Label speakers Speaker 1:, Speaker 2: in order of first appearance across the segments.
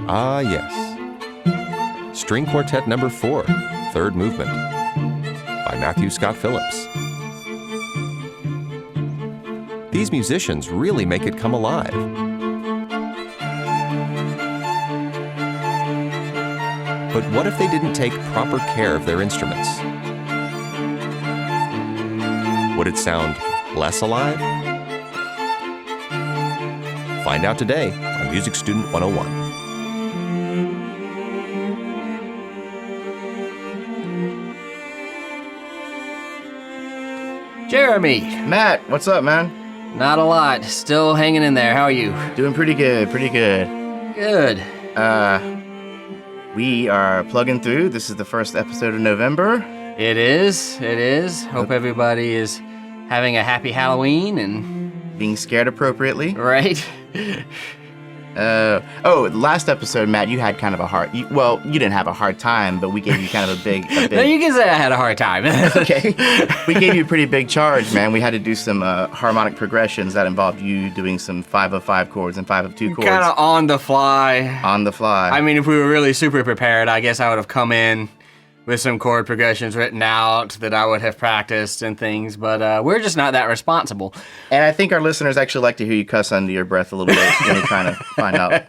Speaker 1: Ah, yes. String Quartet Number 4, Third Movement, by Matthew Scott Phillips. These musicians really make it come alive. But what if they didn't take proper care of their instruments? Would it sound less alive? Find out today on Music Student 101.
Speaker 2: Jeremy.
Speaker 3: Matt, what's up, man?
Speaker 2: Not a lot. Still hanging in there. How are you?
Speaker 3: Doing pretty good,
Speaker 2: Good.
Speaker 3: We are plugging through. This is the first episode of November.
Speaker 2: It is. Hope everybody is having a happy Halloween and...
Speaker 3: Being scared appropriately.
Speaker 2: Right?
Speaker 3: Last episode, Matt, you had kind of a hard... you didn't have a hard time, but we gave you kind of a big...
Speaker 2: No, you can say I had a hard time.
Speaker 3: Okay. We gave you a pretty big charge, man. We had to do some harmonic progressions that involved you doing some 5 of 5 chords and 5 of 2 chords.
Speaker 2: Kind of on the fly.
Speaker 3: On the fly.
Speaker 2: I mean, if we were really super prepared, I guess I would have come in with some chord progressions written out that I would have practiced and things, but we're just not that responsible.
Speaker 3: And I think our listeners actually like to hear you cuss under your breath a little bit when you're trying to find out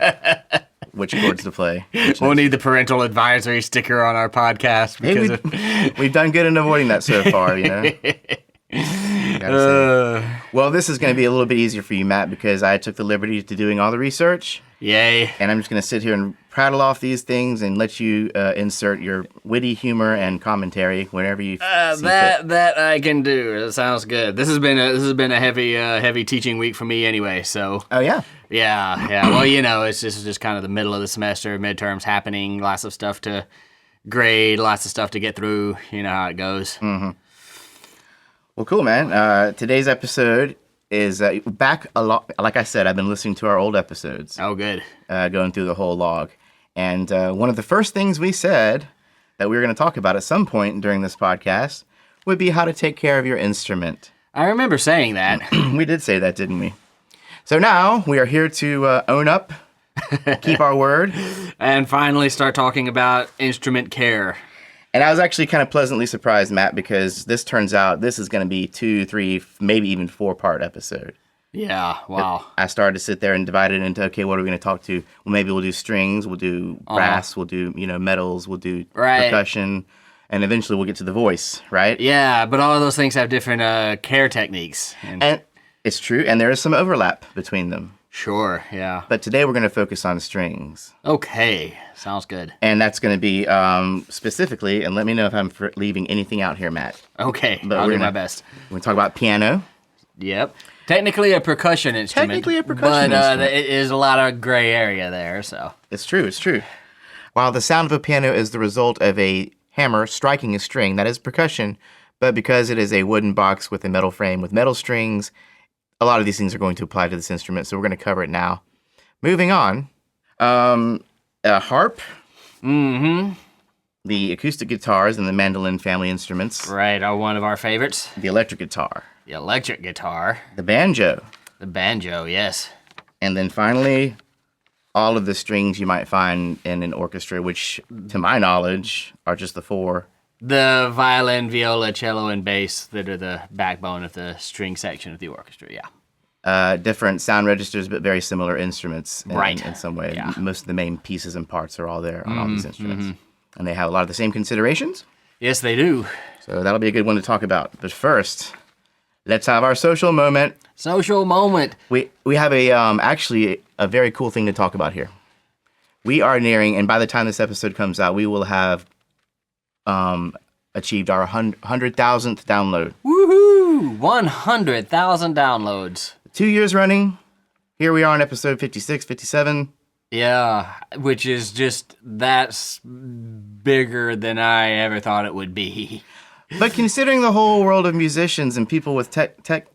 Speaker 3: which chords to play.
Speaker 2: We'll need the parental advisory sticker on our podcast. Because
Speaker 3: we've done good in avoiding that so far, you know? Well, this is going to be a little bit easier for you, Matt, because I took the liberty to doing all the research.
Speaker 2: Yay.
Speaker 3: And I'm just going to sit here and prattle off these things and let you insert your witty humor and commentary whenever you see fit.
Speaker 2: That I can do. That sounds good. This has been a heavy teaching week for me anyway. So.
Speaker 3: Oh yeah.
Speaker 2: Yeah. Well, this is just kind of the middle of the semester, midterms happening, lots of stuff to grade, lots of stuff to get through. You know how it goes.
Speaker 3: Mm-hmm. Well, cool, man. Today's episode is back a lot. Like I said, I've been listening to our old episodes.
Speaker 2: Oh, good.
Speaker 3: Going through the whole log. And one of the first things we said that we were going to talk about at some point during this podcast would be how to take care of your instrument.
Speaker 2: I remember saying that.
Speaker 3: We did say that, didn't we? So now we are here to own up, keep our word.
Speaker 2: And finally start talking about instrument care.
Speaker 3: And I was actually kind of pleasantly surprised, Matt, because this turns out this is going to be 2, 3, maybe even 4-part episode.
Speaker 2: Yeah, wow.
Speaker 3: I started to sit there and divide it into, okay, what are we going to talk to? Well, maybe we'll do strings, we'll do brass, we'll do, metals, we'll do percussion, and eventually we'll get to the voice, right?
Speaker 2: Yeah, but all of those things have different care techniques.
Speaker 3: And it's true, and there is some overlap between them.
Speaker 2: Sure, yeah.
Speaker 3: But today we're going to focus on strings.
Speaker 2: Okay, sounds good.
Speaker 3: And that's going to be specifically, and let me know if I'm leaving anything out here, Matt.
Speaker 2: Okay, I'll do my best.
Speaker 3: We're going to talk about piano.
Speaker 2: Yep. Technically a percussion instrument. But it is a lot of gray area there, so.
Speaker 3: It's true. While the sound of a piano is the result of a hammer striking a string, that is percussion, but because it is a wooden box with a metal frame with metal strings, a lot of these things are going to apply to this instrument, so we're going to cover it now. Moving on, a harp.
Speaker 2: Mm-hmm.
Speaker 3: The acoustic guitars and the mandolin family instruments.
Speaker 2: Right, are one of our favorites.
Speaker 3: The electric guitar.
Speaker 2: The electric guitar.
Speaker 3: The banjo.
Speaker 2: The banjo, yes.
Speaker 3: And then finally, all of the strings you might find in an orchestra, which, to my knowledge, are just the 4.
Speaker 2: The violin, viola, cello, and bass that are the backbone of the string section of the orchestra, yeah.
Speaker 3: Different sound registers, but very similar instruments in some way.
Speaker 2: Yeah.
Speaker 3: Most of the main pieces and parts are all there on all these instruments. Mm-hmm. And they have a lot of the same considerations.
Speaker 2: Yes, they do.
Speaker 3: So that'll be a good one to talk about. But first, let's have our social moment.
Speaker 2: Social moment.
Speaker 3: We have actually a very cool thing to talk about here. We are nearing, and by the time this episode comes out, we will have achieved our 100,000th download.
Speaker 2: Woohoo! 100,000 downloads.
Speaker 3: 2 years running. Here we are on episode 56, 57.
Speaker 2: Yeah, which is that's bigger than I ever thought it would be.
Speaker 3: But considering the whole world of musicians and people with tech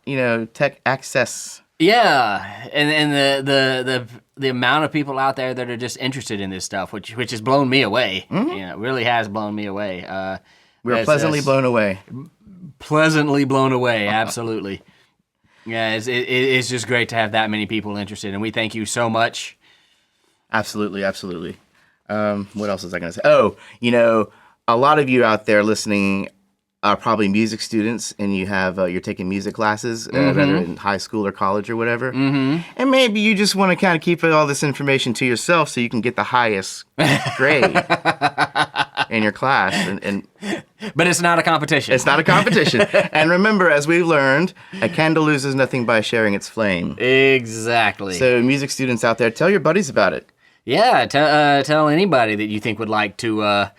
Speaker 3: access.
Speaker 2: Yeah, and the amount of people out there that are just interested in this stuff, which has blown me away.
Speaker 3: Mm-hmm.
Speaker 2: It really has blown me away.
Speaker 3: We're pleasantly blown away.
Speaker 2: Pleasantly blown away, absolutely. Yeah, it's just great to have that many people interested, and we thank you so much.
Speaker 3: Absolutely, absolutely. What else was I going to say? Oh, a lot of you out there listening are probably music students, and you're taking music classes, whether in high school or college or whatever. Mm-hmm. And maybe you just want to kind of keep all this information to yourself so you can get the highest grade in your class.
Speaker 2: But it's not a competition.
Speaker 3: It's not a competition. And remember, as we've learned, a candle loses nothing by sharing its flame.
Speaker 2: Exactly.
Speaker 3: So music students out there, tell your buddies about it.
Speaker 2: Yeah, tell anybody that you think would like to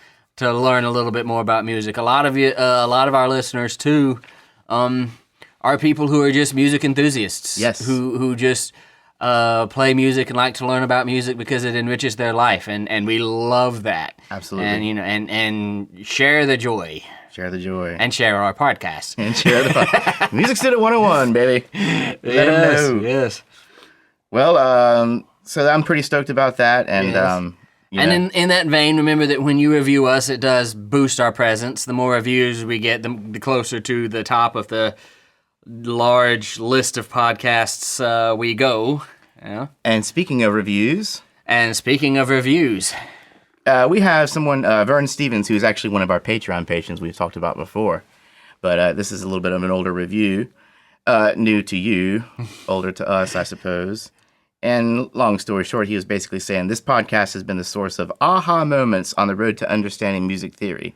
Speaker 2: learn a little bit more about music. A lot of our listeners too, are people who are just music enthusiasts.
Speaker 3: Yes.
Speaker 2: Who just play music and like to learn about music because it enriches their life, and we love that.
Speaker 3: Absolutely.
Speaker 2: And and share the joy.
Speaker 3: Share the joy.
Speaker 2: And share our podcast.
Speaker 3: And share the podcast. Music Student 101, baby. Let them know.
Speaker 2: Yes.
Speaker 3: Well, so I'm pretty stoked about that, and
Speaker 2: yes. And in that vein, remember that when you review us, it does boost our presence. The more reviews we get, the closer to the top of the large list of podcasts we go. Yeah.
Speaker 3: And speaking of reviews, we have someone, Vern Stevens, who's actually one of our Patreon patrons we've talked about before. But this is a little bit of an older review, new to you, older to us, I suppose. And long story short, he was basically saying, this podcast has been the source of aha moments on the road to understanding music theory.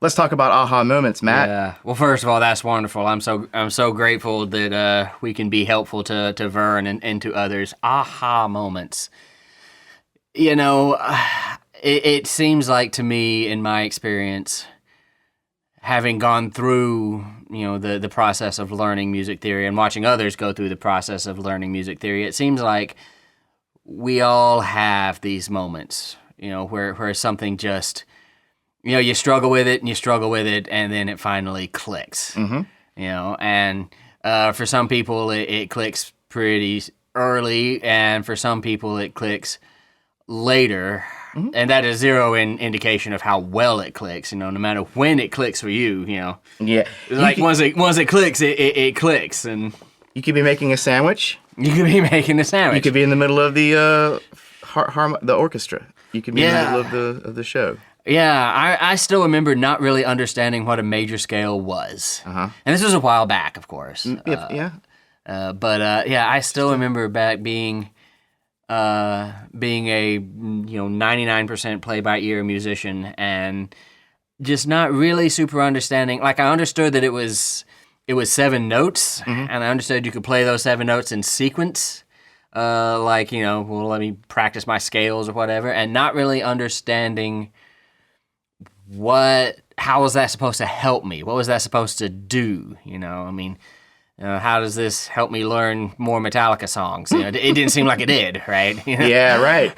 Speaker 3: Let's talk about aha moments, Matt.
Speaker 2: Yeah. Well, first of all, that's wonderful. I'm so grateful that we can be helpful to Vern and to others. Aha moments. It seems like to me, in my experience, having gone through, the process of learning music theory and watching others go through the process of learning music theory, it seems like we all have these moments, where something just, you struggle with it, and then it finally clicks. Mm-hmm. And for some people it clicks pretty early, and for some people it clicks later. Mm-hmm. And that is zero indication of how well it clicks, no matter when it clicks for you,
Speaker 3: Yeah.
Speaker 2: Like once it clicks, it clicks. And
Speaker 3: you could be making a sandwich.
Speaker 2: You could be making a sandwich.
Speaker 3: You could be in the middle of the the orchestra. You could be in the middle of the show.
Speaker 2: Yeah, I still remember not really understanding what a major scale was. Uh-huh. And this was a while back, of course.
Speaker 3: Yeah.
Speaker 2: But I still remember back being a 99% play-by-ear musician and just not really super understanding. Like, I understood that it was 7 notes, mm-hmm. and I understood you could play those 7 notes in sequence. Let me practice my scales or whatever, and not really understanding how was that supposed to help me? What was that supposed to do? How does this help me learn more Metallica songs? It didn't seem like it did, right?
Speaker 3: Yeah, right.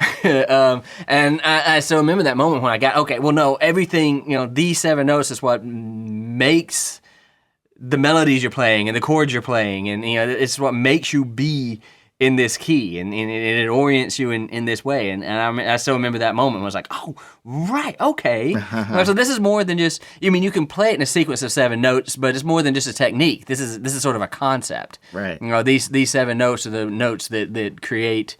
Speaker 2: And I still remember that moment when I got, everything, these 7 notes is what makes the melodies you're playing and the chords you're playing, and it's what makes you be in this key, and it orients you in this way. And I still remember that moment. I was like, oh, right, okay. So this is more than just, you can play it in a sequence of 7 notes, but it's more than just a technique. This is sort of a concept.
Speaker 3: Right.
Speaker 2: These 7 notes are the notes that create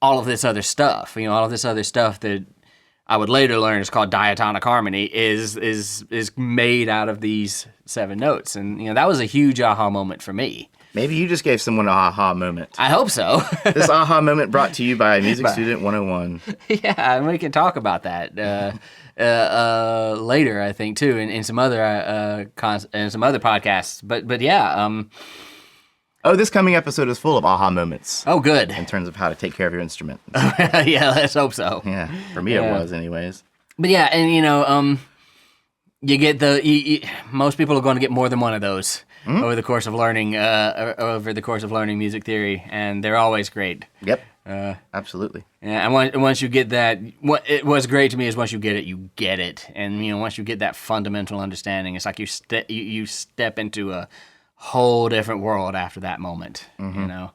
Speaker 2: all of this other stuff. All of this other stuff that I would later learn is called diatonic harmony is made out of these 7 notes. And that was a huge aha moment for me.
Speaker 3: Maybe you just gave someone an aha moment.
Speaker 2: I hope so.
Speaker 3: This aha moment brought to you by Music Student 101.
Speaker 2: Yeah, and we can talk about that later, I think, too, in some other podcasts. But yeah.
Speaker 3: This coming episode is full of aha moments.
Speaker 2: Oh, good.
Speaker 3: In terms of how to take care of your instrument.
Speaker 2: Yeah, let's hope so.
Speaker 3: Yeah, for me it was, anyways.
Speaker 2: But yeah, and you get most people are going to get more than one of those. Mm-hmm. Over the course of learning music theory, and they're always great.
Speaker 3: Yep. Absolutely.
Speaker 2: Yeah, and once you get that, what's great to me is once you get it, you get it, and once you get that fundamental understanding, it's like you step into a whole different world after that moment. Mm-hmm.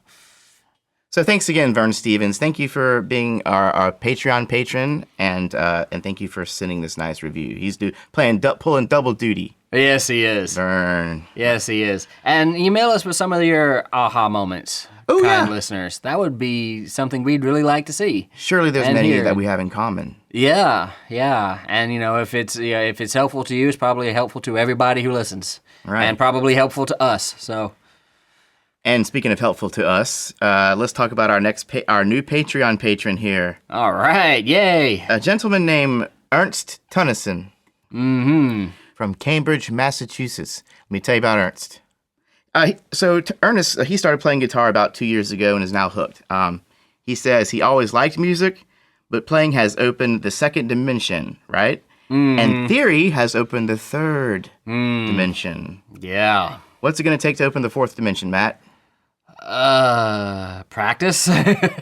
Speaker 3: So thanks again, Vern Stevens. Thank you for being our Patreon patron, and thank you for sending this nice review. He's pulling double duty.
Speaker 2: Yes, he is.
Speaker 3: Vern.
Speaker 2: Yes, he is. And email us with some of your aha moments.
Speaker 3: Oh,
Speaker 2: kind
Speaker 3: yeah.
Speaker 2: listeners. That would be something we'd really like to see.
Speaker 3: Surely there's
Speaker 2: And
Speaker 3: many
Speaker 2: here.
Speaker 3: that we have in common.
Speaker 2: Yeah, yeah. And if it's helpful to you, it's probably helpful to everybody who listens.
Speaker 3: Right.
Speaker 2: And probably helpful to us. So.
Speaker 3: And speaking of helpful to us, let's talk about our new Patreon patron here.
Speaker 2: All right, yay.
Speaker 3: A gentleman named Ernst Tunnison.
Speaker 2: Mm-hmm.
Speaker 3: From Cambridge, Massachusetts. Let me tell you about Ernst. Ernest, he started playing guitar about 2 years ago and is now hooked. He says he always liked music, but playing has opened the second dimension, right? And theory has opened the third dimension.
Speaker 2: Yeah.
Speaker 3: What's it going to take to open the fourth dimension, Matt?
Speaker 2: Practice.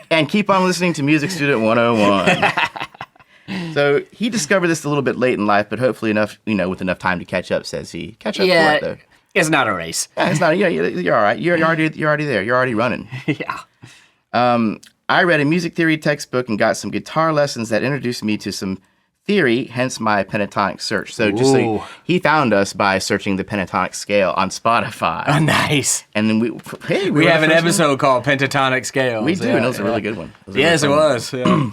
Speaker 3: And keep on listening to Music Student 101. So he discovered this a little bit late in life, but hopefully enough, with enough time to catch up, says he. Catch up for what, though?
Speaker 2: It's not a race.
Speaker 3: Yeah, it's not. You're all right. You're already there. You're already running.
Speaker 2: Yeah.
Speaker 3: I read a music theory textbook and got some guitar lessons that introduced me to some theory, hence my pentatonic search. So he found us by searching the pentatonic scale on Spotify.
Speaker 2: Oh, nice.
Speaker 3: And then we
Speaker 2: have an episode called Pentatonic Scales.
Speaker 3: We do, and it was a really good one.
Speaker 2: Yes, it was. Yeah.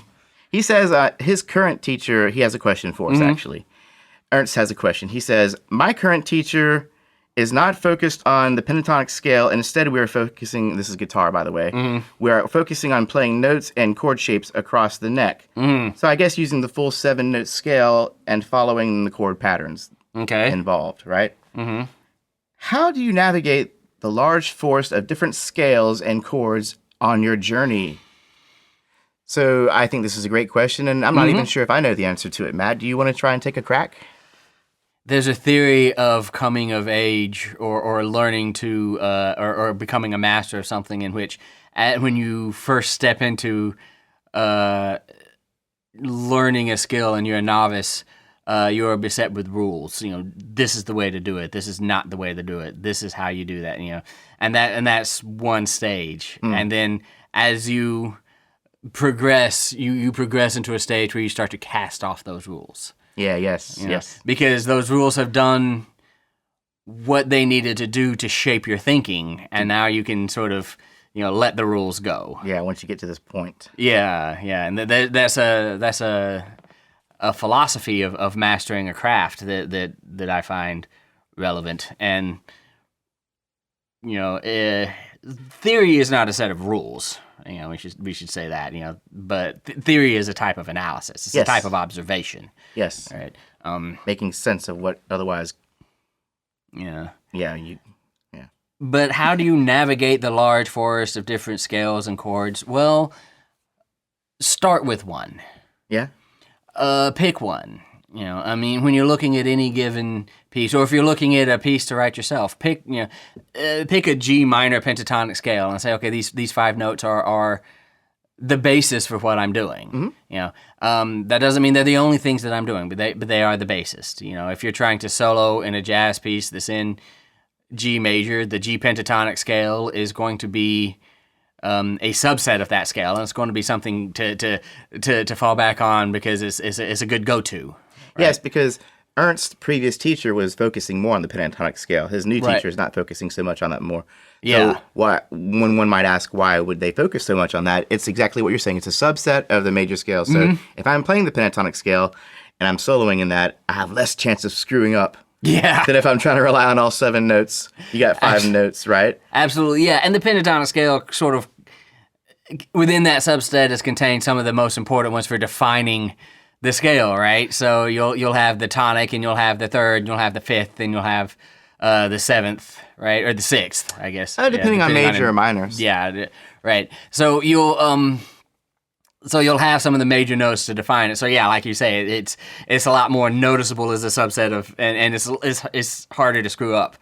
Speaker 3: He says his current teacher, he has a question for us, actually. Ernst has a question. He says, my current teacher is not focused on the pentatonic scale, and instead we are focusing, this is guitar, by the way, we are focusing on playing notes and chord shapes across the neck. So I guess using the full 7-note scale and following the chord patterns involved, right? How do you navigate the large forest of different scales and chords on your journey? So I think this is a great question, and I'm not even sure if I know the answer to it. Matt, do you want to try and take a crack?
Speaker 2: There's a theory of coming of age or learning to or becoming a master of something in which when you first step into learning a skill and you're a novice, you're beset with rules. This is the way to do it. This is not the way to do it. This is how you do that. And that's one stage. And then as you progress, you progress into a stage where you start to cast off those rules.
Speaker 3: Yeah, yes.
Speaker 2: Because those rules have done what they needed to do to shape your thinking, and now you can sort of, let the rules go.
Speaker 3: Yeah, once you get to this point.
Speaker 2: Yeah, and that's a philosophy of mastering a craft that I find relevant. And theory is not a set of rules. We should say that. But theory is a type of analysis. It's a type of observation.
Speaker 3: Yes.
Speaker 2: Right.
Speaker 3: Making sense of what otherwise.
Speaker 2: Yeah.
Speaker 3: Yeah.
Speaker 2: But how do you navigate the large forest of different scales and chords? Well, start with one.
Speaker 3: Yeah.
Speaker 2: Pick one. When you're looking at any given piece, or if you're looking at a piece to write yourself, pick a G minor pentatonic scale and say, okay, these 5 notes are the basis for what I'm doing. That doesn't mean they're the only things that I'm doing, but they are the basis. If you're trying to solo in a jazz piece that's in G major, the G pentatonic scale is going to be a subset of that scale, and it's going to be something to fall back on because it's a good go-to. Right?
Speaker 3: Yes, because Ernst's previous teacher was focusing more on the pentatonic scale. His new teacher is not focusing so much on that more.
Speaker 2: Yeah.
Speaker 3: So when one might ask why would they focus so much on that, it's exactly what you're saying. It's a subset of the major scale. So if I'm playing the pentatonic scale and I'm soloing in that, I have less chance of screwing up.
Speaker 2: Yeah.
Speaker 3: Than if I'm trying to rely on all 7 notes. You got 5 notes, right?
Speaker 2: Absolutely, yeah. And the pentatonic scale sort of, within that subset, is contained some of the most important ones for defining the scale, right? So you'll have the tonic, and you'll have the third, and you'll have the fifth, and you'll have the 7th, right? Or the 6th, I guess.
Speaker 3: Depending on major or minors.
Speaker 2: Yeah, right. So you'll have some of the major notes to define it. So yeah, like you say, it's a lot more noticeable as a subset of, and it's harder to screw up.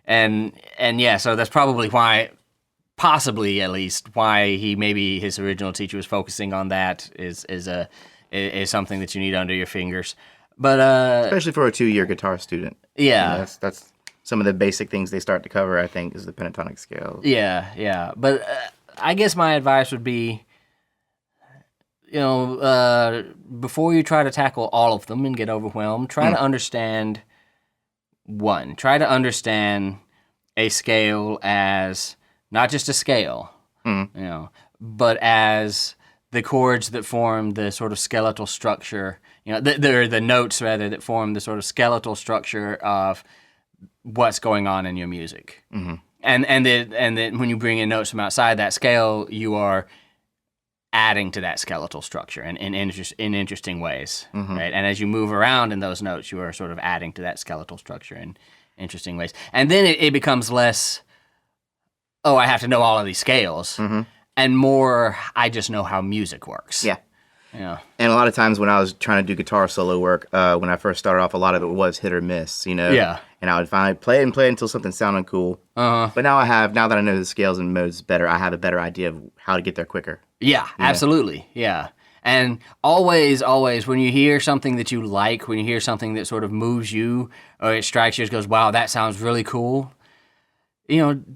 Speaker 2: And yeah, so that's probably why, possibly at least, why his original teacher was focusing on that is something that you need under your fingers. But
Speaker 3: especially for a 2-year guitar student.
Speaker 2: Yeah,
Speaker 3: that's some of the basic things they start to cover. I think is the pentatonic scale.
Speaker 2: Yeah. But I guess my advice would be, before you try to tackle all of them and get overwhelmed, try to understand one. Try to understand a scale as not just a scale, but as the chords that form the sort of skeletal structure, the notes rather that form the sort of skeletal structure of what's going on in your music. Mm-hmm. And that when you bring in notes from outside that scale, you are adding to that skeletal structure in interesting ways, right? And as you move around in those notes, you are sort of adding to that skeletal structure in interesting ways. And then it becomes less, I have to know all of these scales, and more, I just know how music works.
Speaker 3: Yeah.
Speaker 2: Yeah.
Speaker 3: And a lot of times when I was trying to do guitar solo work, when I first started off, a lot of it was hit or miss,
Speaker 2: Yeah.
Speaker 3: And I would finally play until something sounded cool. But now that I know the scales and modes better, I have a better idea of how to get there quicker.
Speaker 2: Yeah, absolutely. Yeah. And always, when you hear something that you like, when you hear something that sort of moves you or it strikes you, it goes, wow, that sounds really cool.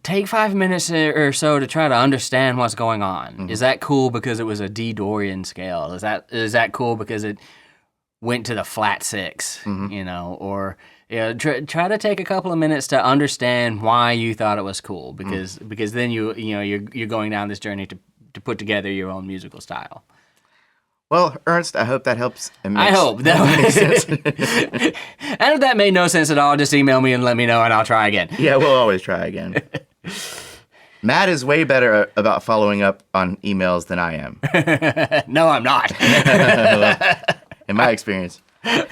Speaker 2: Take 5 minutes or so to try to understand what's going on. Is that cool because it was a D Dorian scale? Is that cool because it went to the flat 6? Or try to take a couple of minutes to understand why you thought it was cool, because then you're going down this journey to put together your own musical style.
Speaker 3: Well, Ernst, I hope that helps.
Speaker 2: I hope that makes sense. And if that made no sense at all, just email me and let me know, and I'll try again.
Speaker 3: Yeah, we'll always try again. Matt is way better about following up on emails than I am.
Speaker 2: No, I'm not.
Speaker 3: In my experience.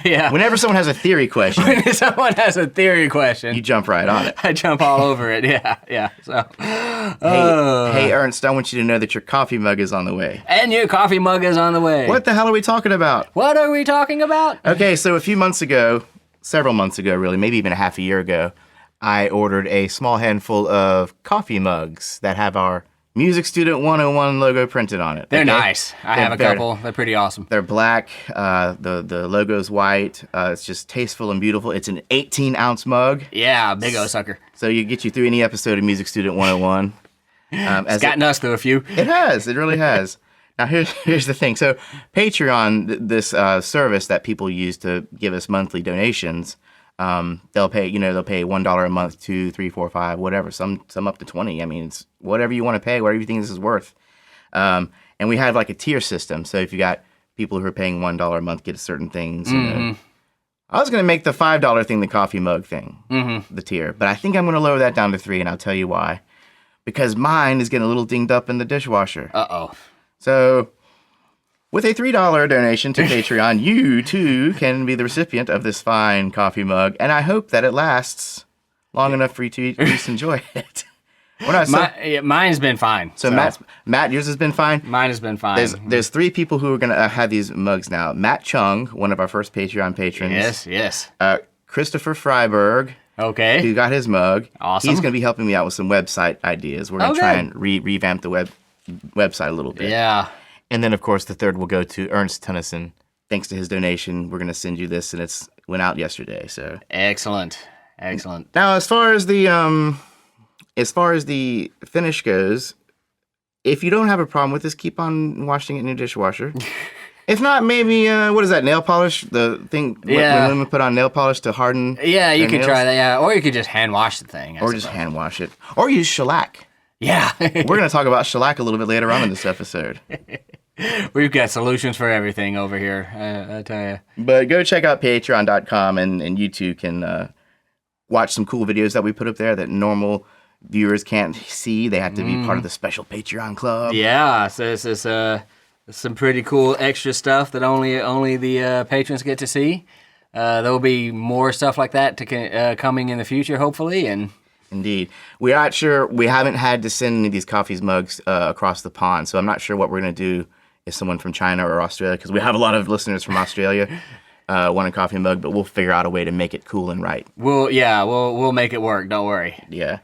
Speaker 2: Yeah.
Speaker 3: Whenever someone has a theory question,
Speaker 2: When someone has a theory question,
Speaker 3: you jump right on it.
Speaker 2: I jump all over it. Yeah. So,
Speaker 3: Hey, Ernst, I want you to know that your coffee mug is on the way.
Speaker 2: And your coffee mug is on the way.
Speaker 3: What the hell are we talking about?
Speaker 2: What are we talking about?
Speaker 3: Okay, so several months ago, really, maybe even a half a year ago, I ordered a small handful of coffee mugs that have our Music Student 101 logo printed on it.
Speaker 2: They're nice. I have a couple. They're pretty awesome.
Speaker 3: They're black. The logo's white. It's just tasteful and beautiful. It's an 18-ounce mug.
Speaker 2: Yeah, big O sucker.
Speaker 3: So you get you through any episode of Music Student 101.
Speaker 2: It's gotten us through a few.
Speaker 3: It has. It really has. Now, here's the thing. So Patreon, this service that people use to give us monthly donations, they'll pay $1 a month, $2, $3, $4, $5, whatever. Some up to $20. I mean, it's whatever you want to pay, whatever you think this is worth. And we have like a tier system. So if you got people who are paying $1 a month get certain things. I was going to make the $5 thing the coffee mug thing, the tier, but I think I'm going to lower that down to $3, and I'll tell you why. Because mine is getting a little dinged up in the dishwasher.
Speaker 2: Uh-oh.
Speaker 3: So with a $3 donation to Patreon, you too can be the recipient of this fine coffee mug, and I hope that it lasts long enough for you to at least enjoy it.
Speaker 2: Mine's been fine.
Speaker 3: So Matt, yours has been fine?
Speaker 2: Mine has been fine.
Speaker 3: There's 3 people who are going to have these mugs now. Matt Chung, one of our first Patreon patrons.
Speaker 2: Yes.
Speaker 3: Christopher Freiberg.
Speaker 2: Okay.
Speaker 3: Who got his mug.
Speaker 2: Awesome.
Speaker 3: He's going to be helping me out with some website ideas. We're going to try and revamp the website a little bit.
Speaker 2: Yeah.
Speaker 3: And then, of course, the third will go to Ernst Tennyson. Thanks to his donation, we're going to send you this, and it went out yesterday. So
Speaker 2: excellent.
Speaker 3: Now, as far as the finish goes, if you don't have a problem with this, keep on washing it in your dishwasher. If not, maybe what is that, nail polish? The thing when women put on nail polish to harden.
Speaker 2: Yeah, you could
Speaker 3: nails?
Speaker 2: try that. Yeah, or you could just hand wash the thing.
Speaker 3: Or just hand wash it, or use shellac.
Speaker 2: Yeah.
Speaker 3: We're going to talk about shellac a little bit later on in this episode.
Speaker 2: We've got solutions for everything over here, I tell you.
Speaker 3: But go check out patreon.com, and you too can watch some cool videos that we put up there that normal viewers can't see. They have to be part of the special Patreon club.
Speaker 2: Yeah, so this is some pretty cool extra stuff that only the patrons get to see. There'll be more stuff like that coming in the future, hopefully, and...
Speaker 3: Indeed. We're not sure. We haven't had to send any of these coffee mugs across the pond, so I'm not sure what we're going to do if someone from China or Australia, because we have a lot of listeners from Australia, want a coffee mug, but we'll figure out a way to make it cool and right.
Speaker 2: We'll make it work. Don't worry.
Speaker 3: Yeah.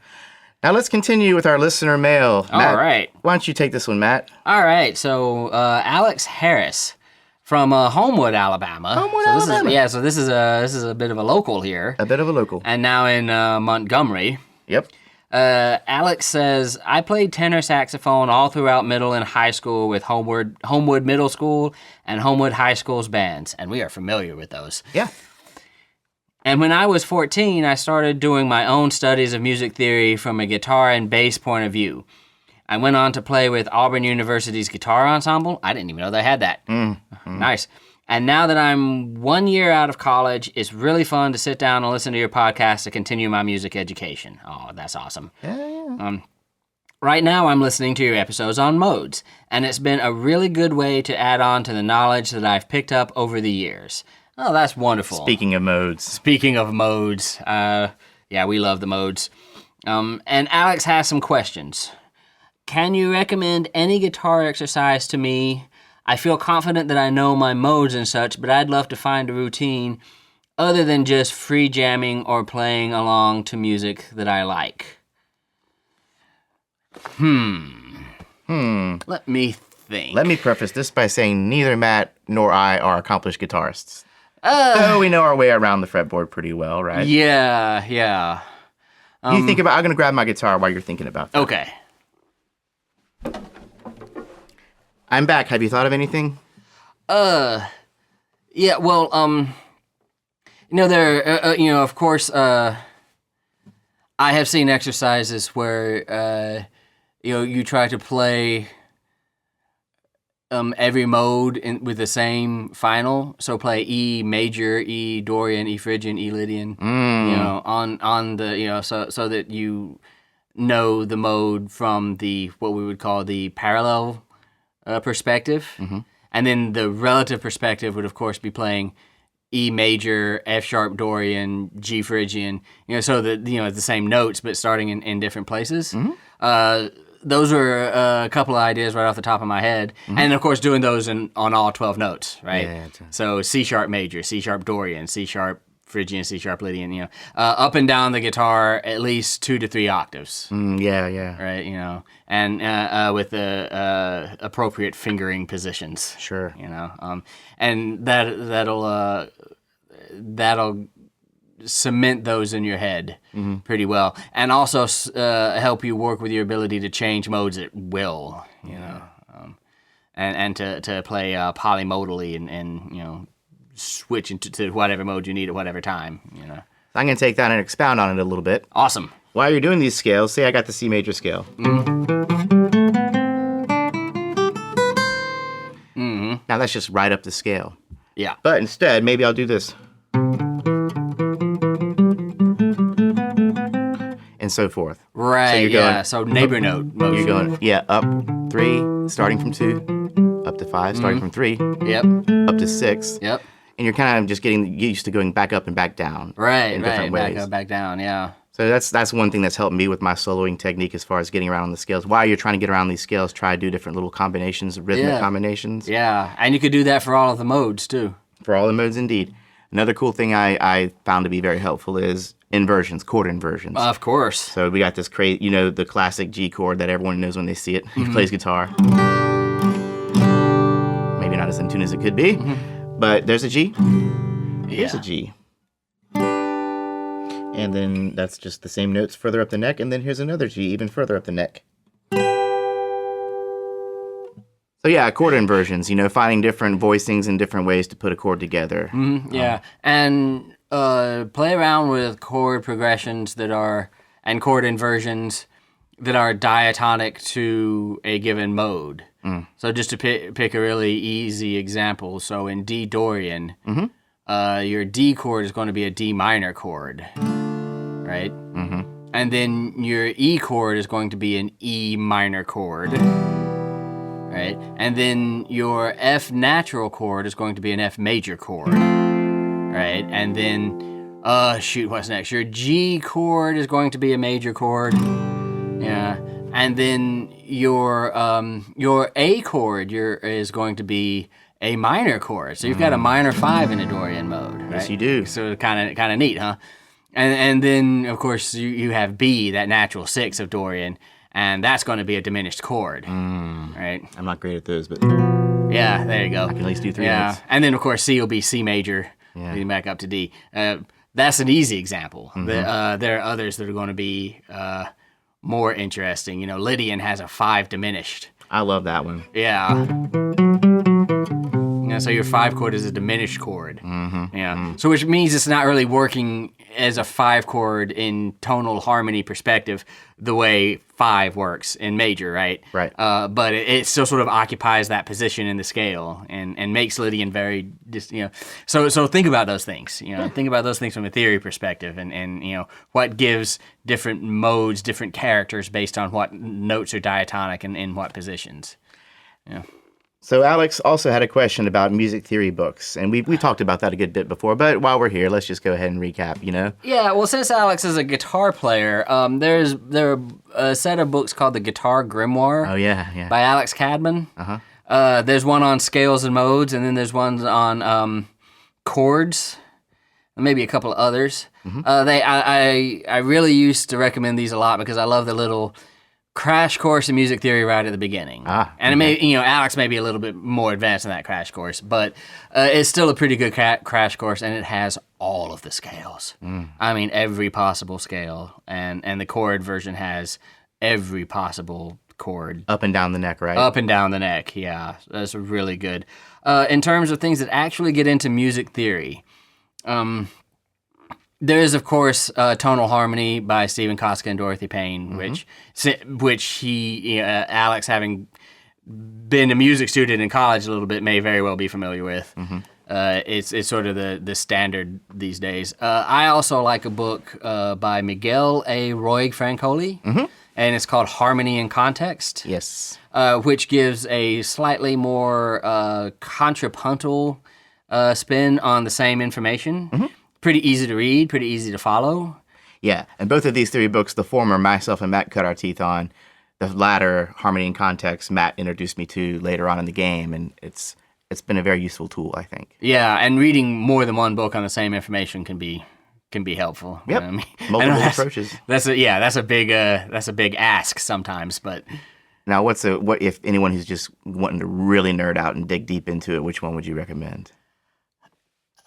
Speaker 3: Now let's continue with our listener mail.
Speaker 2: All right.
Speaker 3: Why don't you take this one, Matt?
Speaker 2: All right. So Alex Harris from Homewood, Alabama.
Speaker 3: Alabama.
Speaker 2: So this is a bit of a local here.
Speaker 3: A bit of a local.
Speaker 2: And now in Montgomery.
Speaker 3: Yep.
Speaker 2: Alex says, I played tenor saxophone all throughout middle and high school with Homewood Middle School and Homewood High School's bands, and we are familiar with those.
Speaker 3: Yeah.
Speaker 2: And when I was 14, I started doing my own studies of music theory from a guitar and bass point of view. I went on to play with Auburn University's guitar ensemble. I didn't even know they had that. Nice. And now that I'm 1 year out of college, it's really fun to sit down and listen to your podcast to continue my music education. Oh, that's awesome.
Speaker 3: Yeah.
Speaker 2: Right now, I'm listening to your episodes on modes, and it's been a really good way to add on to the knowledge that I've picked up over the years. Oh, that's wonderful.
Speaker 3: Speaking of modes.
Speaker 2: Speaking of modes, yeah, we love the modes. And Alex has some questions. Can you recommend any guitar exercise to me? I feel confident that I know my modes and such, but I'd love to find a routine other than just free jamming or playing along to music that I like. Let me think.
Speaker 3: Let me preface this by saying neither Matt nor I are accomplished guitarists. So we know our way around the fretboard pretty well, right?
Speaker 2: Yeah.
Speaker 3: You think about. I'm gonna grab my guitar while you're thinking about that.
Speaker 2: Okay.
Speaker 3: I'm back. Have you thought of anything?
Speaker 2: Yeah. Well, of course, I have seen exercises where, you try to play every mode with the same final. So play E major, E Dorian, E Phrygian, E Lydian. On the so that you know the mode from the what we would call the parallel perspective, and then the relative perspective would of course be playing E major, F sharp Dorian, G Phrygian. So that it's the same notes but starting in different places. Those are a couple of ideas right off the top of my head. And, of course, doing those on all 12 notes, right?
Speaker 3: Yeah,
Speaker 2: so C-sharp major, C-sharp Dorian, C-sharp Phrygian, C-sharp Lydian, up and down the guitar at least 2 to 3 octaves.
Speaker 3: Yeah.
Speaker 2: Right, and with the appropriate fingering positions.
Speaker 3: Sure.
Speaker 2: And that'll cement those in your head pretty well, and also help you work with your ability to change modes at will, and to play polymodally and switch to whatever mode you need at whatever time.
Speaker 3: I'm going to take that and expound on it a little bit.
Speaker 2: Awesome.
Speaker 3: While you're doing these scales, say I got the C major scale. Now that's just right up the scale.
Speaker 2: Yeah.
Speaker 3: But instead, maybe I'll do this. And so forth.
Speaker 2: Right,
Speaker 3: so you're going,
Speaker 2: so neighbor note motion.
Speaker 3: You're going, up 3, starting from 2, up to 5, starting from 3,
Speaker 2: Yep.
Speaker 3: up to 6.
Speaker 2: Yep.
Speaker 3: And you're kind of just getting used to going back up and back down.
Speaker 2: Right,
Speaker 3: in different ways.
Speaker 2: back up, back down, yeah.
Speaker 3: So that's one thing that's helped me with my soloing technique as far as getting around on the scales. While you're trying to get around these scales, try to do different little combinations, rhythmic combinations.
Speaker 2: Yeah, and you could do that for all of the modes, too.
Speaker 3: For all the modes, indeed. Another cool thing I found to be very helpful is inversions, chord inversions.
Speaker 2: Of course.
Speaker 3: So we got this the classic G chord that everyone knows when they see it. He plays guitar. Maybe not as in tune as it could be, but there's a G. Here's a G. And then that's just the same notes further up the neck, and then here's another G even further up the neck. So yeah, chord inversions, finding different voicings and different ways to put a chord together.
Speaker 2: Yeah, and play around with chord progressions and chord inversions that are diatonic to a given mode. So just to pick a really easy example, so in D Dorian, your D chord is going to be a D minor chord, right? And then your E chord is going to be an E minor chord. Right? And then your F natural chord is going to be an F major chord. Right? And then, what's next? Your G chord is going to be a major chord. Yeah. And then your A chord is going to be a minor chord. So you've got a minor 5 in a Dorian mode. Right?
Speaker 3: Yes, you do.
Speaker 2: So kind of neat, huh? And then, of course, you have B, that natural 6 of Dorian. And that's going to be a diminished chord, right?
Speaker 3: I'm not great at those, but
Speaker 2: yeah, there you go.
Speaker 3: I can at least do 3 notes.
Speaker 2: And then, of course, C will be C major, leading back up to D. That's an easy example. There are others that are going to be more interesting. Lydian has a 5 diminished.
Speaker 3: I love that one.
Speaker 2: Yeah. So your 5 chord is a diminished chord. So which means it's not really working as a 5 chord in tonal harmony perspective the way 5 works in major, right?
Speaker 3: Right.
Speaker 2: But it still sort of occupies that position in the scale and makes Lydian very, So think about those things. Think about those things from a theory perspective, and what gives different modes, different characters based on what notes are diatonic and in what positions. Yeah.
Speaker 3: So Alex also had a question about music theory books, and we talked about that a good bit before, but while we're here, let's just go ahead and recap,
Speaker 2: Yeah, well, since Alex is a guitar player, there are a set of books called the Guitar Grimoire.
Speaker 3: Oh, yeah.
Speaker 2: By Alex Cadman. There's one on scales and modes, and then there's one on chords, and maybe a couple of others. I really used to recommend these a lot because I love the little crash course in music theory right at the beginning. And it may, Alex may be a little bit more advanced in that crash course, but it's still a pretty good crash course, and it has all of the scales. I mean, every possible scale, and the chord version has every possible chord.
Speaker 3: Up and down the neck, right?
Speaker 2: Up and down the neck, yeah. That's really good. In terms of things that actually get into music theory, there is, of course, Tonal Harmony by Stephen Koska and Dorothy Payne, which Alex, having been a music student in college a little bit, may very well be familiar with. It's sort of the standard these days. I also like a book by Miguel A. Roig Francoli, and it's called Harmony in Context.
Speaker 3: Yes.
Speaker 2: Which gives a slightly more contrapuntal spin on the same information. Pretty easy to read, pretty easy to follow.
Speaker 3: Yeah, and both of these theory books, the former myself and Matt cut our teeth on. The latter, Harmony in Context, Matt introduced me to later on in the game, and it's been a very useful tool, I think.
Speaker 2: Yeah, and reading more than one book on the same information can be helpful.
Speaker 3: Yep, multiple approaches.
Speaker 2: That's a big ask sometimes, but.
Speaker 3: Now, what if anyone who's just wanting to really nerd out and dig deep into it? Which one would you recommend?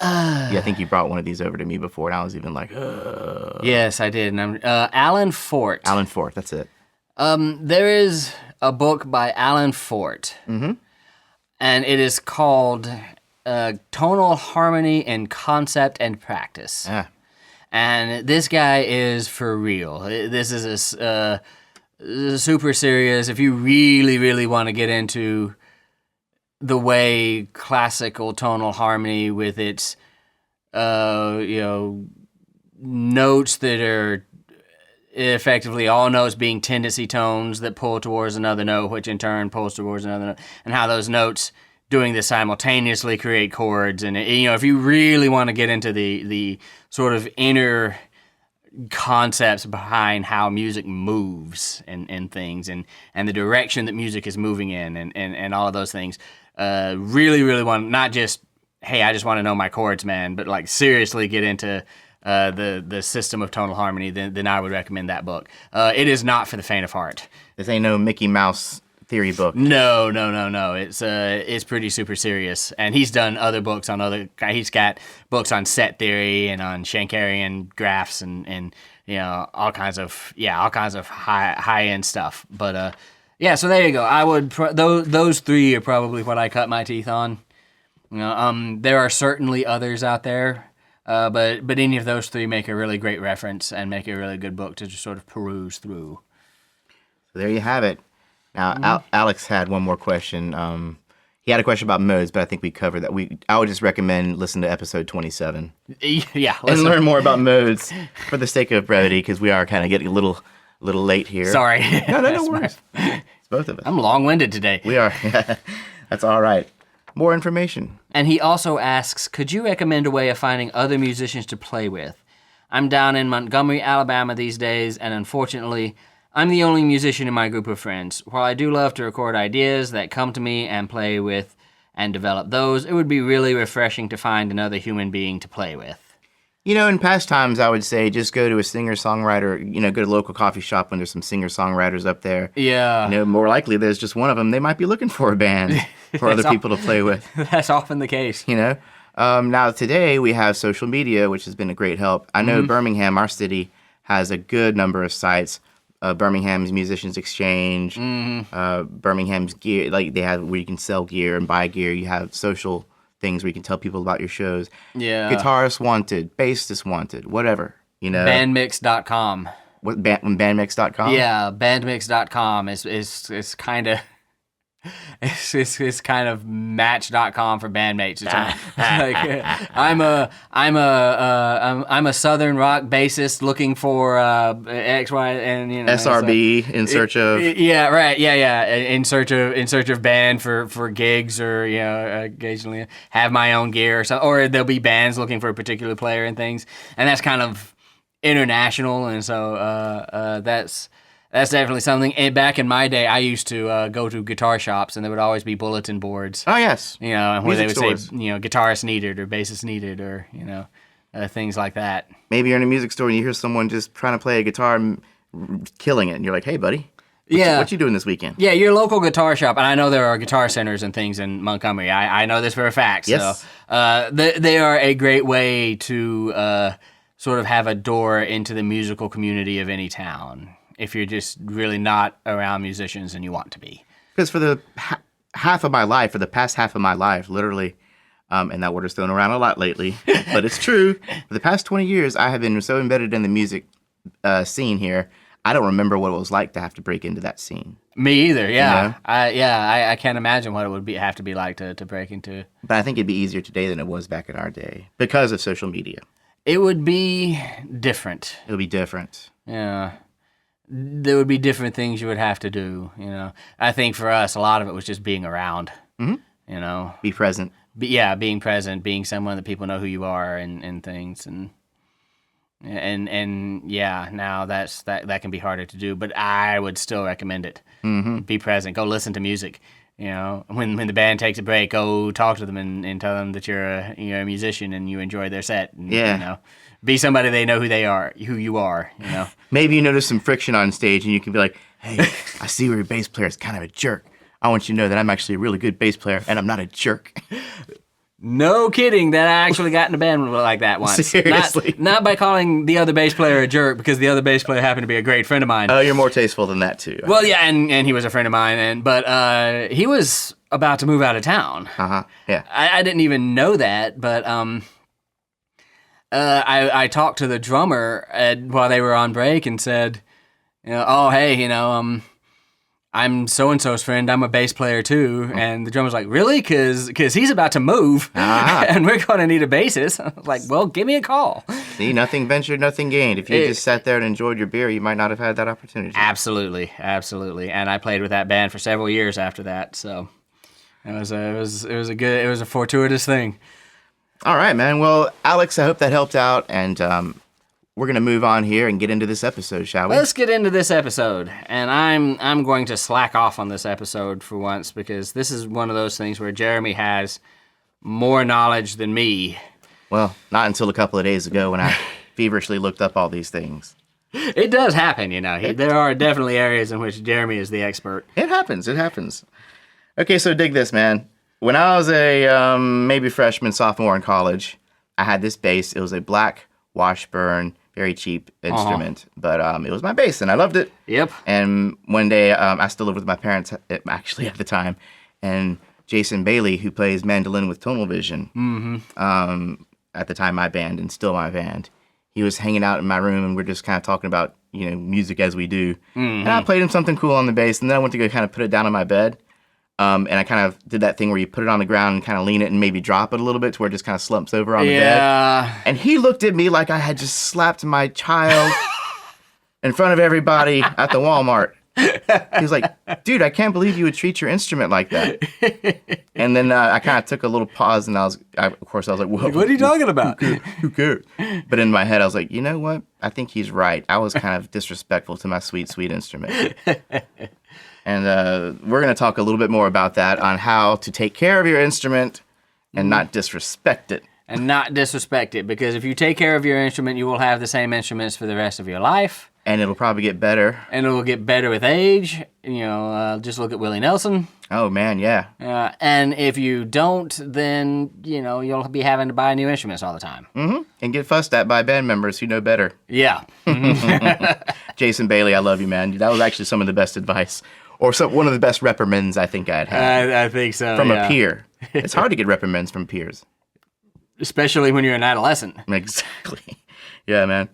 Speaker 3: I think you brought one of these over to me before, and I was even like,
Speaker 2: Yes, I did. And Alan Fort.
Speaker 3: Alan Fort, that's it.
Speaker 2: There is a book by Alan Fort, and it is called Tonal Harmony in Concept and Practice.
Speaker 3: Yeah.
Speaker 2: And this guy is for real. This is super serious. If you really, really want to get into the way classical tonal harmony with its, notes that are effectively all notes being tendency tones that pull towards another note, which in turn pulls towards another note, and how those notes doing this simultaneously create chords. And, if you really want to get into the sort of inner concepts behind how music moves and things, and the direction that music is moving in, and all of those things, really, really want, not just, hey, I just want to know my chords, man, but like seriously get into the system of tonal harmony, then I would recommend that book. It is not for the faint of heart.
Speaker 3: This ain't no Mickey Mouse theory book.
Speaker 2: No. It's pretty super serious, and he's done other books on he's got books on set theory and on Schenkerian graphs and all kinds of high end stuff. But so there you go. I would those three are probably what I cut my teeth on. There are certainly others out there, but any of those three make a really great reference and make a really good book to just sort of peruse through.
Speaker 3: So there you have it. Now, Alex had one more question. He had a question about modes, but I think we covered that. I would just recommend listen to episode 27.
Speaker 2: Yeah,
Speaker 3: and learn more about modes for the sake of brevity, because we are kind of getting a little late here.
Speaker 2: Sorry.
Speaker 3: No worries. It's both of us.
Speaker 2: I'm long-winded today.
Speaker 3: We are. That's all right. More information.
Speaker 2: And he also asks, could you recommend a way of finding other musicians to play with? I'm down in Montgomery, Alabama these days, and unfortunately, I'm the only musician in my group of friends. While I do love to record ideas that come to me and play with and develop those, it would be really refreshing to find another human being to play with.
Speaker 3: In past times, I would say just go to a singer-songwriter, go to a local coffee shop when there's some singer-songwriters up there.
Speaker 2: Yeah.
Speaker 3: More likely there's just one of them. They might be looking for a band for other people to play with.
Speaker 2: That's often the case.
Speaker 3: Now today we have social media, which has been a great help. I know Birmingham, our city, has a good number of sites. Birmingham's Musicians Exchange, Birmingham's Gear, like they have where you can sell gear and buy gear. You have social things where you can tell people about your shows.
Speaker 2: Yeah.
Speaker 3: Guitarist wanted, bassist wanted, whatever, you know.
Speaker 2: Bandmix.com.
Speaker 3: What bandmix.com?
Speaker 2: Yeah, bandmix.com is kind of it's kind of match.com for bandmates. It's like, I'm a southern rock bassist looking for X, Y, and
Speaker 3: SRB in search of.
Speaker 2: Yeah, right. Yeah. In search of band for gigs, or occasionally have my own gear or something. Or there'll be bands looking for a particular player and things, and that's kind of international, and so that's definitely something. And back in my day, I used to go to guitar shops, and there would always be bulletin boards.
Speaker 3: Oh yes,
Speaker 2: where
Speaker 3: Music
Speaker 2: they would
Speaker 3: stores.
Speaker 2: say, guitarist needed or bassist needed, or things like that.
Speaker 3: Maybe you're in a music store and you hear someone just trying to play a guitar and killing it, and you're like, "Hey, buddy, what you doing this weekend?"
Speaker 2: Yeah, your local guitar shop, and I know there are guitar centers and things in Montgomery. I know this for a fact.
Speaker 3: Yes.
Speaker 2: So they are a great way to sort of have a door into the musical community of any town, if you're just really not around musicians and you want to be.
Speaker 3: Because for the half of my life, for the past half of my life, literally, and that word is thrown around a lot lately, but it's true. For the past 20 years, I have been so embedded in the music scene here, I don't remember what it was like to have to break into that scene.
Speaker 2: Me either, yeah.
Speaker 3: You know?
Speaker 2: I can't imagine what it would have to be like to break into.
Speaker 3: But I think it'd be easier today than it was back in our day because of social media.
Speaker 2: It would be different.
Speaker 3: It would be different.
Speaker 2: Yeah. There would be different things you would have to do, I think for us, a lot of it was just being around,
Speaker 3: Be present.
Speaker 2: Being present, being someone that people know who you are and things. And now that can be harder to do, but I would still recommend it. Mm-hmm. Be present. Go listen to music. When the band takes a break, go talk to them and tell them that you're a musician and you enjoy their set. And, be somebody they know who you are.
Speaker 3: Maybe you notice some friction on stage and you can be like, "Hey, I see where your bass player is kind of a jerk. I want you to know that I'm actually a really good bass player and I'm not a jerk."
Speaker 2: No kidding, that I actually got in a band like that once.
Speaker 3: Seriously?
Speaker 2: Not by calling the other bass player a jerk, because the other bass player happened to be a great friend of mine.
Speaker 3: Oh, you're more tasteful than that too.
Speaker 2: Well, yeah, and he was a friend of mine, but he was about to move out of town.
Speaker 3: Yeah.
Speaker 2: I didn't even know that, but I talked to the drummer while they were on break and said, "Oh, hey, I'm so-and-so's friend. I'm a bass player too." And the drummer's like, "Really? Because he's about to move, and we're going to need a bassist." I was like, "Well, give me a call."
Speaker 3: See, nothing ventured, nothing gained. If you just sat there and enjoyed your beer, you might not have had that opportunity.
Speaker 2: Absolutely. And I played with that band for several years after that. So it was a fortuitous thing.
Speaker 3: All right, man. Well, Alex, I hope that helped out, and we're going to move on here and get into this episode, shall we?
Speaker 2: Let's get into this episode, and I'm going to slack off on this episode for once, because this is one of those things where Jeremy has more knowledge than me.
Speaker 3: Well, not until a couple of days ago when I feverishly looked up all these things.
Speaker 2: It does happen, there are definitely areas in which Jeremy is the expert.
Speaker 3: It happens. Okay, so dig this, man. When I was a maybe freshman, sophomore in college, I had this bass. It was a black Washburn, very cheap instrument, but it was my bass, and I loved it.
Speaker 2: Yep.
Speaker 3: And one day, I still lived with my parents, actually, at the time, and Jason Bailey, who plays mandolin with Tonal Vision, at the time my band, and still my band, he was hanging out in my room, and we're just kind of talking about, music as we do. And I played him something cool on the bass, and then I went to go kind of put it down on my bed. And I kind of did that thing where you put it on the ground and kind of lean it and maybe drop it a little bit to where it just kind of slumps over on the bed. And he looked at me like I had just slapped my child in front of everybody at the Walmart. He was like, "Dude, I can't believe you would treat your instrument like that." And then I kind of took a little pause, and I was like, "Whoa,
Speaker 2: What are you talking about?"
Speaker 3: Who cares? But in my head, I was like, you know what? I think he's right. I was kind of disrespectful to my sweet, sweet instrument. And we're going to talk a little bit more about that, on how to take care of your instrument and not disrespect it.
Speaker 2: And not disrespect it, because if you take care of your instrument, you will have the same instruments for the rest of your life.
Speaker 3: And it'll probably get better.
Speaker 2: And it will get better with age. Just look at Willie Nelson.
Speaker 3: Oh, man, yeah.
Speaker 2: And if you don't, then, you'll be having to buy new instruments all the time.
Speaker 3: Mm-hmm. And get fussed at by band members who know better.
Speaker 2: Yeah.
Speaker 3: Jason Bailey, I love you, man. That was actually some of the best advice. Or one of the best reprimands I think I'd had.
Speaker 2: I think so,
Speaker 3: From a peer. It's hard to get reprimands from peers.
Speaker 2: Especially when you're an adolescent.
Speaker 3: Exactly. Yeah, man.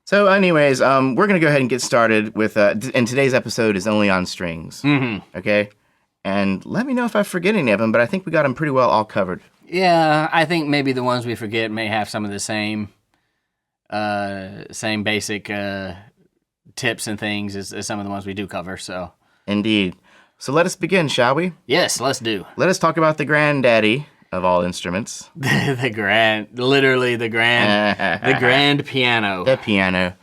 Speaker 3: So anyways, we're going to go ahead and get started with, and today's episode is only on strings.
Speaker 2: Mm-hmm.
Speaker 3: Okay? And let me know if I forget any of them, but I think we got them pretty well all covered.
Speaker 2: Yeah, I think maybe the ones we forget may have some of the same basic tips and things as some of the ones we do cover, so.
Speaker 3: Indeed. So let us begin, shall we?
Speaker 2: Yes, let's do.
Speaker 3: Let us talk about the granddaddy of all instruments.
Speaker 2: the grand piano.
Speaker 3: The piano.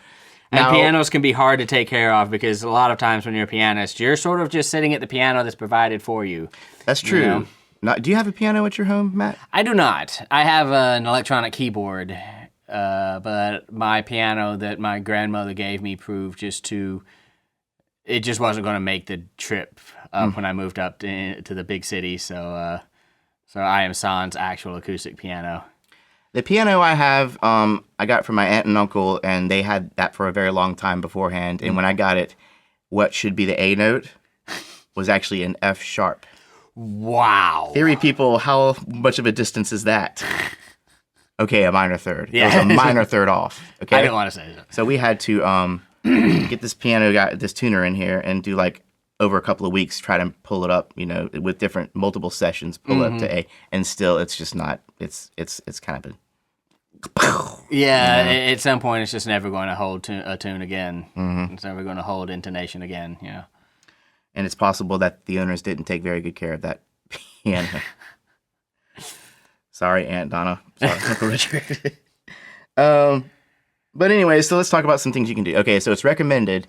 Speaker 2: And pianos can be hard to take care of because a lot of times when you're a pianist, you're sort of just sitting at the piano that's provided for you.
Speaker 3: That's true.
Speaker 2: You know?
Speaker 3: Now, do you have a piano at your home, Matt?
Speaker 2: I do not. I have an electronic keyboard, but my piano that my grandmother gave me proved it just wasn't going to make the trip up when I moved up to the big city. So I am sans actual acoustic piano.
Speaker 3: The piano I have, I got from my aunt and uncle, and they had that for a very long time beforehand. And when I got it, what should be the A note was actually an F sharp.
Speaker 2: Wow.
Speaker 3: Theory people, how much of a distance is that? Okay, a minor third.
Speaker 2: Yeah.
Speaker 3: It was a minor third off. Okay.
Speaker 2: I didn't want to say that.
Speaker 3: So we had to get this this tuner in here and do like over a couple of weeks, try to pull it up, with different multiple sessions, pull up to A, and still it's just not. It's kind of a.
Speaker 2: Yeah, at some point it's just never going to hold a tune again. Mm-hmm. It's never going to hold intonation again. Yeah.
Speaker 3: And it's possible that the owners didn't take very good care of that piano. Sorry, Aunt Donna. Sorry, Uncle Richard. But anyway, so let's talk about some things you can do. Okay, so it's recommended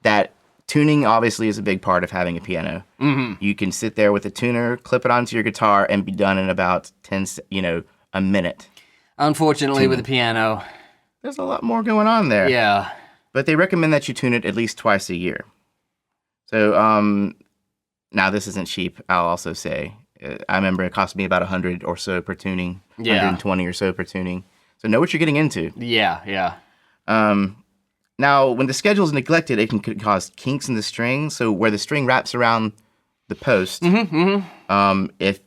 Speaker 3: that tuning obviously is a big part of having a piano. Mm-hmm. You can sit there with a tuner, clip it onto your guitar, and be done in about a minute.
Speaker 2: Unfortunately, with the piano,
Speaker 3: there's a lot more going on there.
Speaker 2: Yeah.
Speaker 3: But they recommend that you tune it at least twice a year. So, now this isn't cheap, I'll also say. I remember it cost me about $100 or so per tuning, $120 or so per tuning. So know what you're getting into.
Speaker 2: Yeah.
Speaker 3: Now, when the schedule is neglected, it can cause kinks in the string. So where the string wraps around the post, if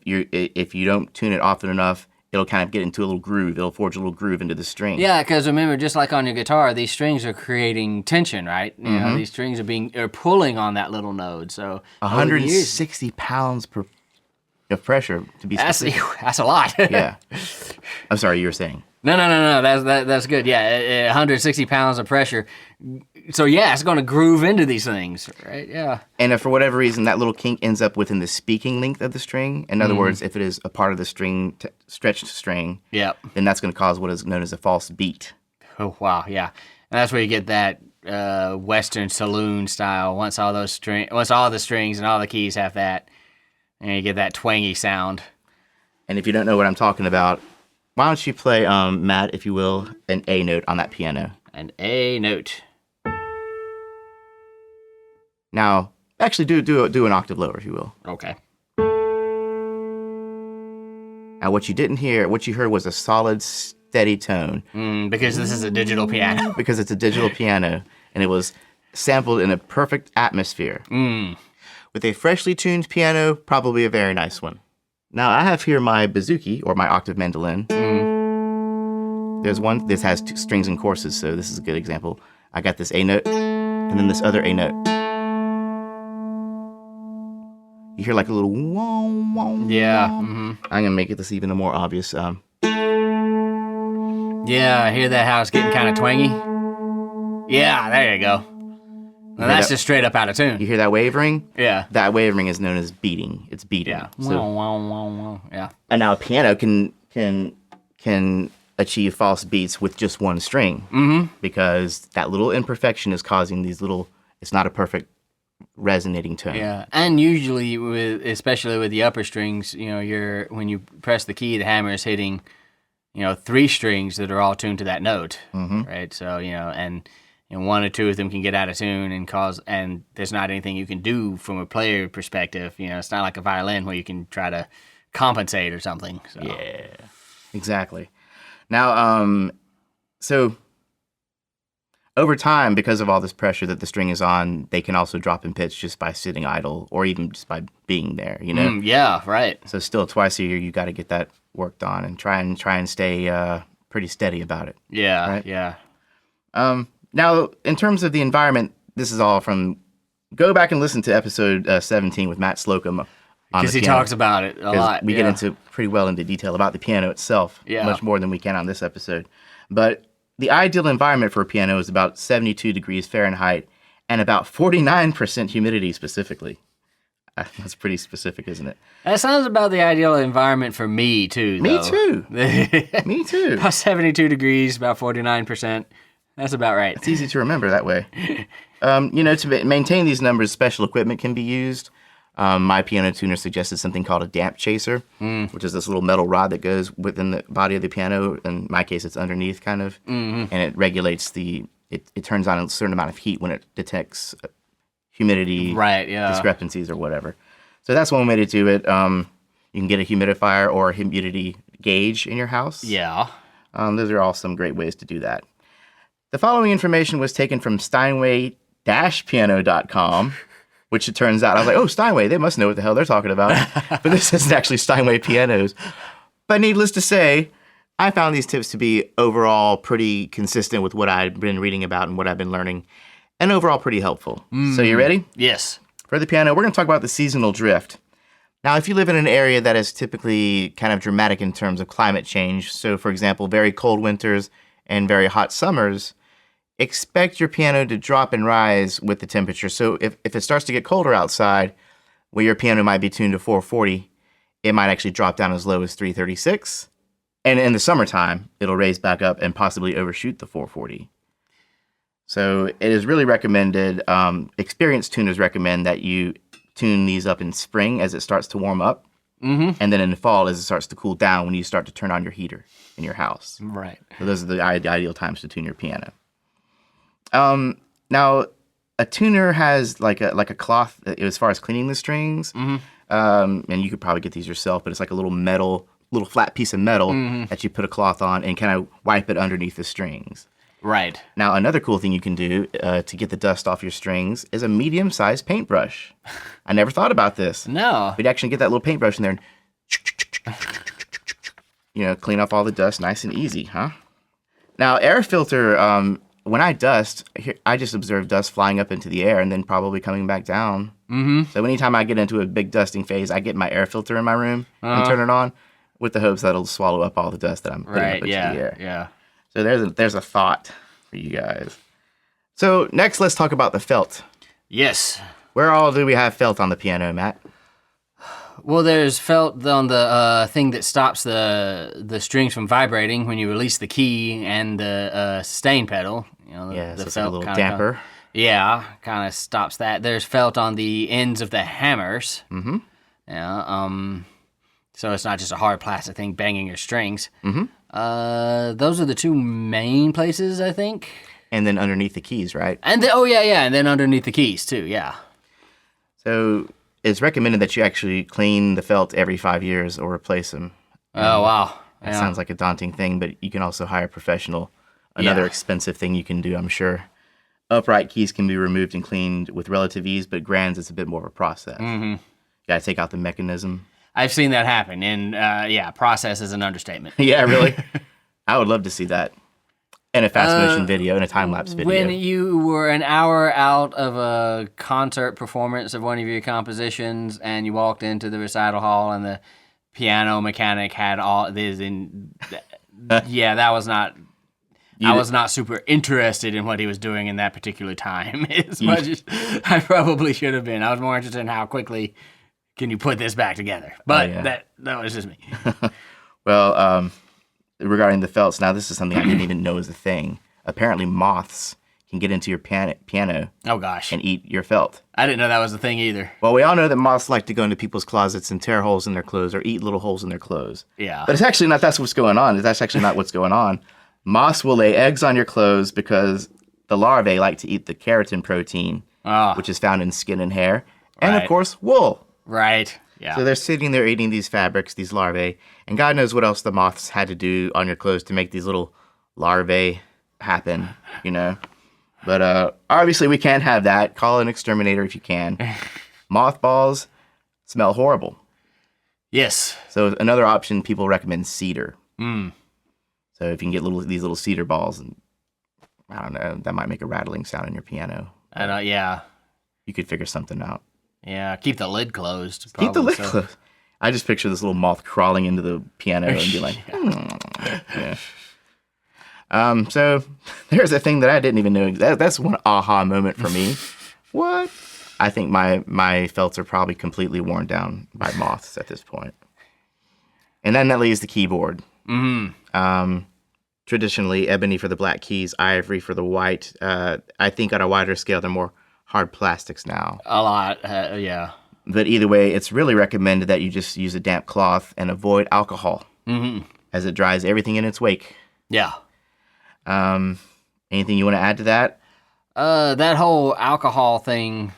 Speaker 3: you don't tune it often enough, it'll kind of get into a little groove. It'll forge a little groove into the string.
Speaker 2: Yeah, because remember, just like on your guitar, these strings are creating tension, right? You know, these strings are pulling on that little node. So
Speaker 3: 160 pounds of pressure to be specific.
Speaker 2: That's a lot.
Speaker 3: Yeah. I'm sorry, you were saying.
Speaker 2: No. That's good. Yeah, 160 pounds of pressure. So yeah, it's going to groove into these things, right? Yeah.
Speaker 3: And if for whatever reason that little kink ends up within the speaking length of the string, in other words, if it is a part of the string, stretched string, then that's going to cause what is known as a false beat.
Speaker 2: Oh wow, yeah, and that's where you get that Western saloon style. Once all the strings and all the keys have that, and you get that twangy sound.
Speaker 3: And if you don't know what I'm talking about, why don't you play, Matt, if you will, an A note on that piano?
Speaker 2: An A note.
Speaker 3: Now, actually, do an octave lower, if you will.
Speaker 2: Okay.
Speaker 3: Now, what you heard was a solid, steady tone.
Speaker 2: Because this is a digital piano.
Speaker 3: Because it's a digital piano, and it was sampled in a perfect atmosphere. With a freshly tuned piano, probably a very nice one. Now, I have here my bouzouki, or my octave mandolin. There's one, this has two strings and courses, so this is a good example. I got this A note, and then this other A note. You hear like a little wah, wah,
Speaker 2: Yeah.
Speaker 3: wah. I'm going to make this even more obvious.
Speaker 2: Yeah, I hear that how it's getting kind of twangy. Yeah, there you go. Now that's just straight up out of tune.
Speaker 3: You hear that wavering?
Speaker 2: Yeah.
Speaker 3: That wavering is known as beating. It's beating.
Speaker 2: Yeah.
Speaker 3: So,
Speaker 2: yeah.
Speaker 3: and now a piano can achieve false beats with just one string. Because that little imperfection is causing these little, it's not a perfect resonating tone.
Speaker 2: Yeah. And usually especially with the upper strings, when you press the key, the hammer is hitting, 3 strings that are all tuned to that note. Right. So, and one or two of them can get out of tune and there's not anything you can do from a player perspective. It's not like a violin where you can try to compensate or something. So.
Speaker 3: Yeah, exactly. Now, so over time, because of all this pressure that the string is on, they can also drop in pitch just by sitting idle or even just by being there, you know?
Speaker 2: Yeah, right.
Speaker 3: So still twice a year, you got to get that worked on and try and stay pretty steady about it.
Speaker 2: Yeah,
Speaker 3: right?
Speaker 2: yeah.
Speaker 3: Now, in terms of the environment, this is all from, go back and listen to episode 17 with Matt Slocum.
Speaker 2: Because he talks about it a lot.
Speaker 3: We get into pretty well into detail about the piano itself, much more than we can on this episode. But the ideal environment for a piano is about 72 degrees Fahrenheit and about 49% humidity specifically. That's pretty specific, isn't it?
Speaker 2: That sounds about the ideal environment for me, too, though.
Speaker 3: Me too. Me too.
Speaker 2: About 72 degrees, about 49%. That's about right.
Speaker 3: It's easy to remember that way. To maintain these numbers, special equipment can be used. My piano tuner suggested something called a damp chaser, which is this little metal rod that goes within the body of the piano. In my case, it's underneath, kind of, and it regulates it turns on a certain amount of heat when it detects humidity discrepancies or whatever. So that's one way to do it. You can get a humidifier or a humidity gauge in your house.
Speaker 2: Yeah.
Speaker 3: Those are all some great ways to do that. The following information was taken from Steinway-piano.com, which it turns out, I was like, oh, Steinway, they must know what the hell they're talking about. But this isn't actually Steinway pianos. But needless to say, I found these tips to be overall pretty consistent with what I've been reading about and what I've been learning, and overall pretty helpful. So you ready?
Speaker 2: Yes.
Speaker 3: For the piano, we're going to talk about the seasonal drift. Now, if you live in an area that is typically kind of dramatic in terms of climate change, so for example, very cold winters and very hot summers, expect your piano to drop and rise with the temperature. So if it starts to get colder outside, where your piano might be tuned to 440, it might actually drop down as low as 336. And in the summertime, it'll raise back up and possibly overshoot the 440. So it is really recommended, experienced tuners recommend that you tune these up in spring as it starts to warm up. And then in the fall as it starts to cool down when you start to turn on your heater in your house.
Speaker 2: Right.
Speaker 3: So those are the ideal times to tune your piano. Now, a tuner has like a cloth as far as cleaning the strings. And you could probably get these yourself, but it's like a little flat piece of metal that you put a cloth on and kind of wipe it underneath the strings.
Speaker 2: Right.
Speaker 3: Now, another cool thing you can do to get the dust off your strings is a medium-sized paintbrush. I never thought about this.
Speaker 2: No.
Speaker 3: We'd actually get that little paintbrush in there and clean off all the dust nice and easy, huh? Now, air filter, when I dust, I just observe dust flying up into the air and then probably coming back down. So anytime I get into a big dusting phase, I get my air filter in my room and turn it on with the hopes that it'll swallow up all the dust that I'm putting up into the air.
Speaker 2: Yeah.
Speaker 3: So there's a thought for you guys. So next, let's talk about the felt.
Speaker 2: Yes.
Speaker 3: Where all do we have felt on the piano, Matt?
Speaker 2: Well, there's felt on the thing that stops the strings from vibrating when you release the key and the sustain pedal.
Speaker 3: So
Speaker 2: the
Speaker 3: it's
Speaker 2: felt
Speaker 3: like a little
Speaker 2: kinda
Speaker 3: damper.
Speaker 2: kind of stops that. There's felt on the ends of the hammers. Yeah. So it's not just a hard plastic thing banging your strings. Those are the two main places, I think.
Speaker 3: And then underneath the keys, right?
Speaker 2: And and then underneath the keys too. Yeah.
Speaker 3: So it's recommended that you actually clean the felt every 5 years or replace them.
Speaker 2: Oh wow.
Speaker 3: That sounds like a daunting thing, but you can also hire a professional. Another expensive thing you can do, I'm sure. Upright keys can be removed and cleaned with relative ease, but grands, it's a bit more of a process. You got to take out the mechanism.
Speaker 2: I've seen that happen, and process is an understatement.
Speaker 3: Yeah, really? I would love to see that. In a fast motion video, in a time-lapse video.
Speaker 2: When you were an hour out of a concert performance of one of your compositions, and you walked into the recital hall, and the piano mechanic had all this that was not... I was not super interested in what he was doing in that particular time as much as I probably should have been. I was more interested in how quickly can you put this back together. But that was just me.
Speaker 3: Well, regarding the felts, now this is something I didn't even know was a thing. Apparently moths can get into your piano
Speaker 2: oh gosh,
Speaker 3: and eat your felt.
Speaker 2: I didn't know that was a thing either.
Speaker 3: Well, we all know that moths like to go into people's closets and tear holes in their clothes or eat little holes in their clothes.
Speaker 2: Yeah.
Speaker 3: But it's actually not that's what's going on. That's actually not what's going on. Moths will lay eggs on your clothes because the larvae like to eat the keratin protein, which is found in skin and hair, and of course, wool.
Speaker 2: Right, yeah.
Speaker 3: So they're sitting there eating these fabrics, these larvae, and God knows what else the moths had to do on your clothes to make these little larvae happen, But obviously we can't have that. Call an exterminator if you can. Mothballs smell horrible.
Speaker 2: Yes.
Speaker 3: So another option, people recommend cedar.
Speaker 2: Mm.
Speaker 3: So if you can get these little cedar balls, and I don't know, that might make a rattling sound in your piano.
Speaker 2: Yeah.
Speaker 3: You could figure something out.
Speaker 2: Yeah, keep the lid closed.
Speaker 3: Keep the lid
Speaker 2: so.
Speaker 3: closed. I just picture this little moth crawling into the piano and be like, yeah. So there's a thing that I didn't even know. That's one aha moment for me. What? I think my felts are probably completely worn down by moths at this point. And then that leaves the keyboard. Mm-hmm. Traditionally, ebony for the black keys, ivory for the white. I think on a wider scale, they're more hard plastics now.
Speaker 2: A lot, yeah.
Speaker 3: But either way, it's really recommended that you just use a damp cloth and avoid alcohol, as it dries everything in its wake.
Speaker 2: Yeah.
Speaker 3: Anything you want to add to that?
Speaker 2: That whole alcohol thing.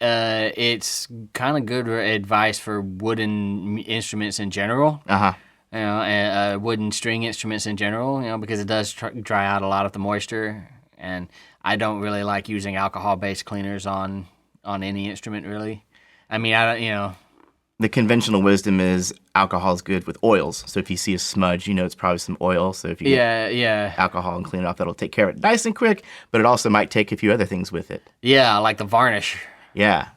Speaker 2: It's kind of good advice for wooden instruments in general. You know, wooden string instruments in general. You know, because it does dry out a lot of the moisture, and I don't really like using alcohol-based cleaners on any instrument really. I mean,
Speaker 3: The conventional wisdom is alcohol is good with oils. So if you see a smudge, you know it's probably some oil. So if you get alcohol and clean it off, that'll take care of it nice and quick. But it also might take a few other things with it.
Speaker 2: Yeah, like the varnish.
Speaker 3: Yeah.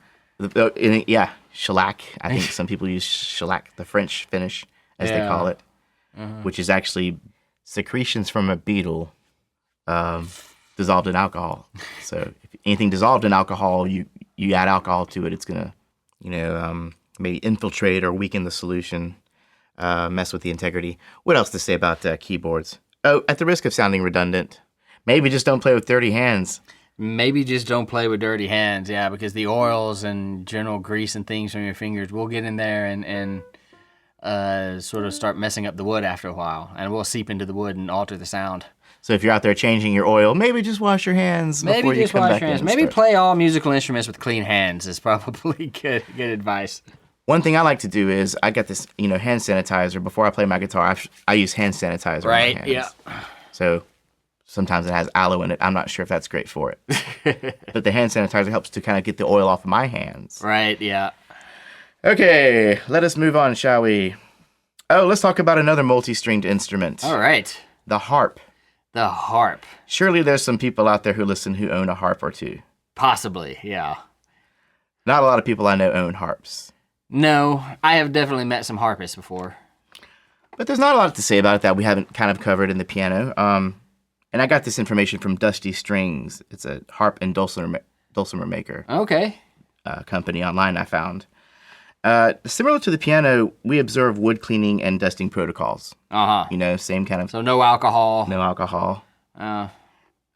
Speaker 3: Shellac. I think some people use shellac, the French finish, as they call it, which is actually secretions from a beetle dissolved in alcohol. So if anything dissolved in alcohol, you add alcohol to it, it's going to, maybe infiltrate or weaken the solution, mess with the integrity. What else to say about keyboards? Oh, at the risk of sounding redundant, maybe just don't play with dirty hands.
Speaker 2: Maybe just don't play with dirty hands, yeah, because the oils and general grease and things from your fingers will get in there and sort of start messing up the wood after a while, and will seep into the wood and alter the sound.
Speaker 3: So if you're out there changing your oil, maybe just wash your hands before you come back in.
Speaker 2: Maybe play all musical instruments with clean hands is probably good advice.
Speaker 3: One thing I like to do is I got this, hand sanitizer. Before I play my guitar, I use hand sanitizer on my hands.
Speaker 2: Yeah.
Speaker 3: So sometimes it has aloe in it. I'm not sure if that's great for it. But the hand sanitizer helps to kind of get the oil off of my hands.
Speaker 2: Right, yeah.
Speaker 3: Okay, let us move on, shall we? Oh, let's talk about another multi-stringed instrument.
Speaker 2: All right.
Speaker 3: The harp.
Speaker 2: The harp.
Speaker 3: Surely there's some people out there who listen who own a harp or two.
Speaker 2: Possibly, yeah.
Speaker 3: Not a lot of people I know own harps.
Speaker 2: No, I have definitely met some harpists before.
Speaker 3: But there's not a lot to say about it that we haven't kind of covered in the piano. And I got this information from Dusty Strings. It's a harp and dulcimer maker.
Speaker 2: Okay.
Speaker 3: Company online I found. Similar to the piano, we observe wood cleaning and dusting protocols. Same kind of...
Speaker 2: So no alcohol.
Speaker 3: No alcohol.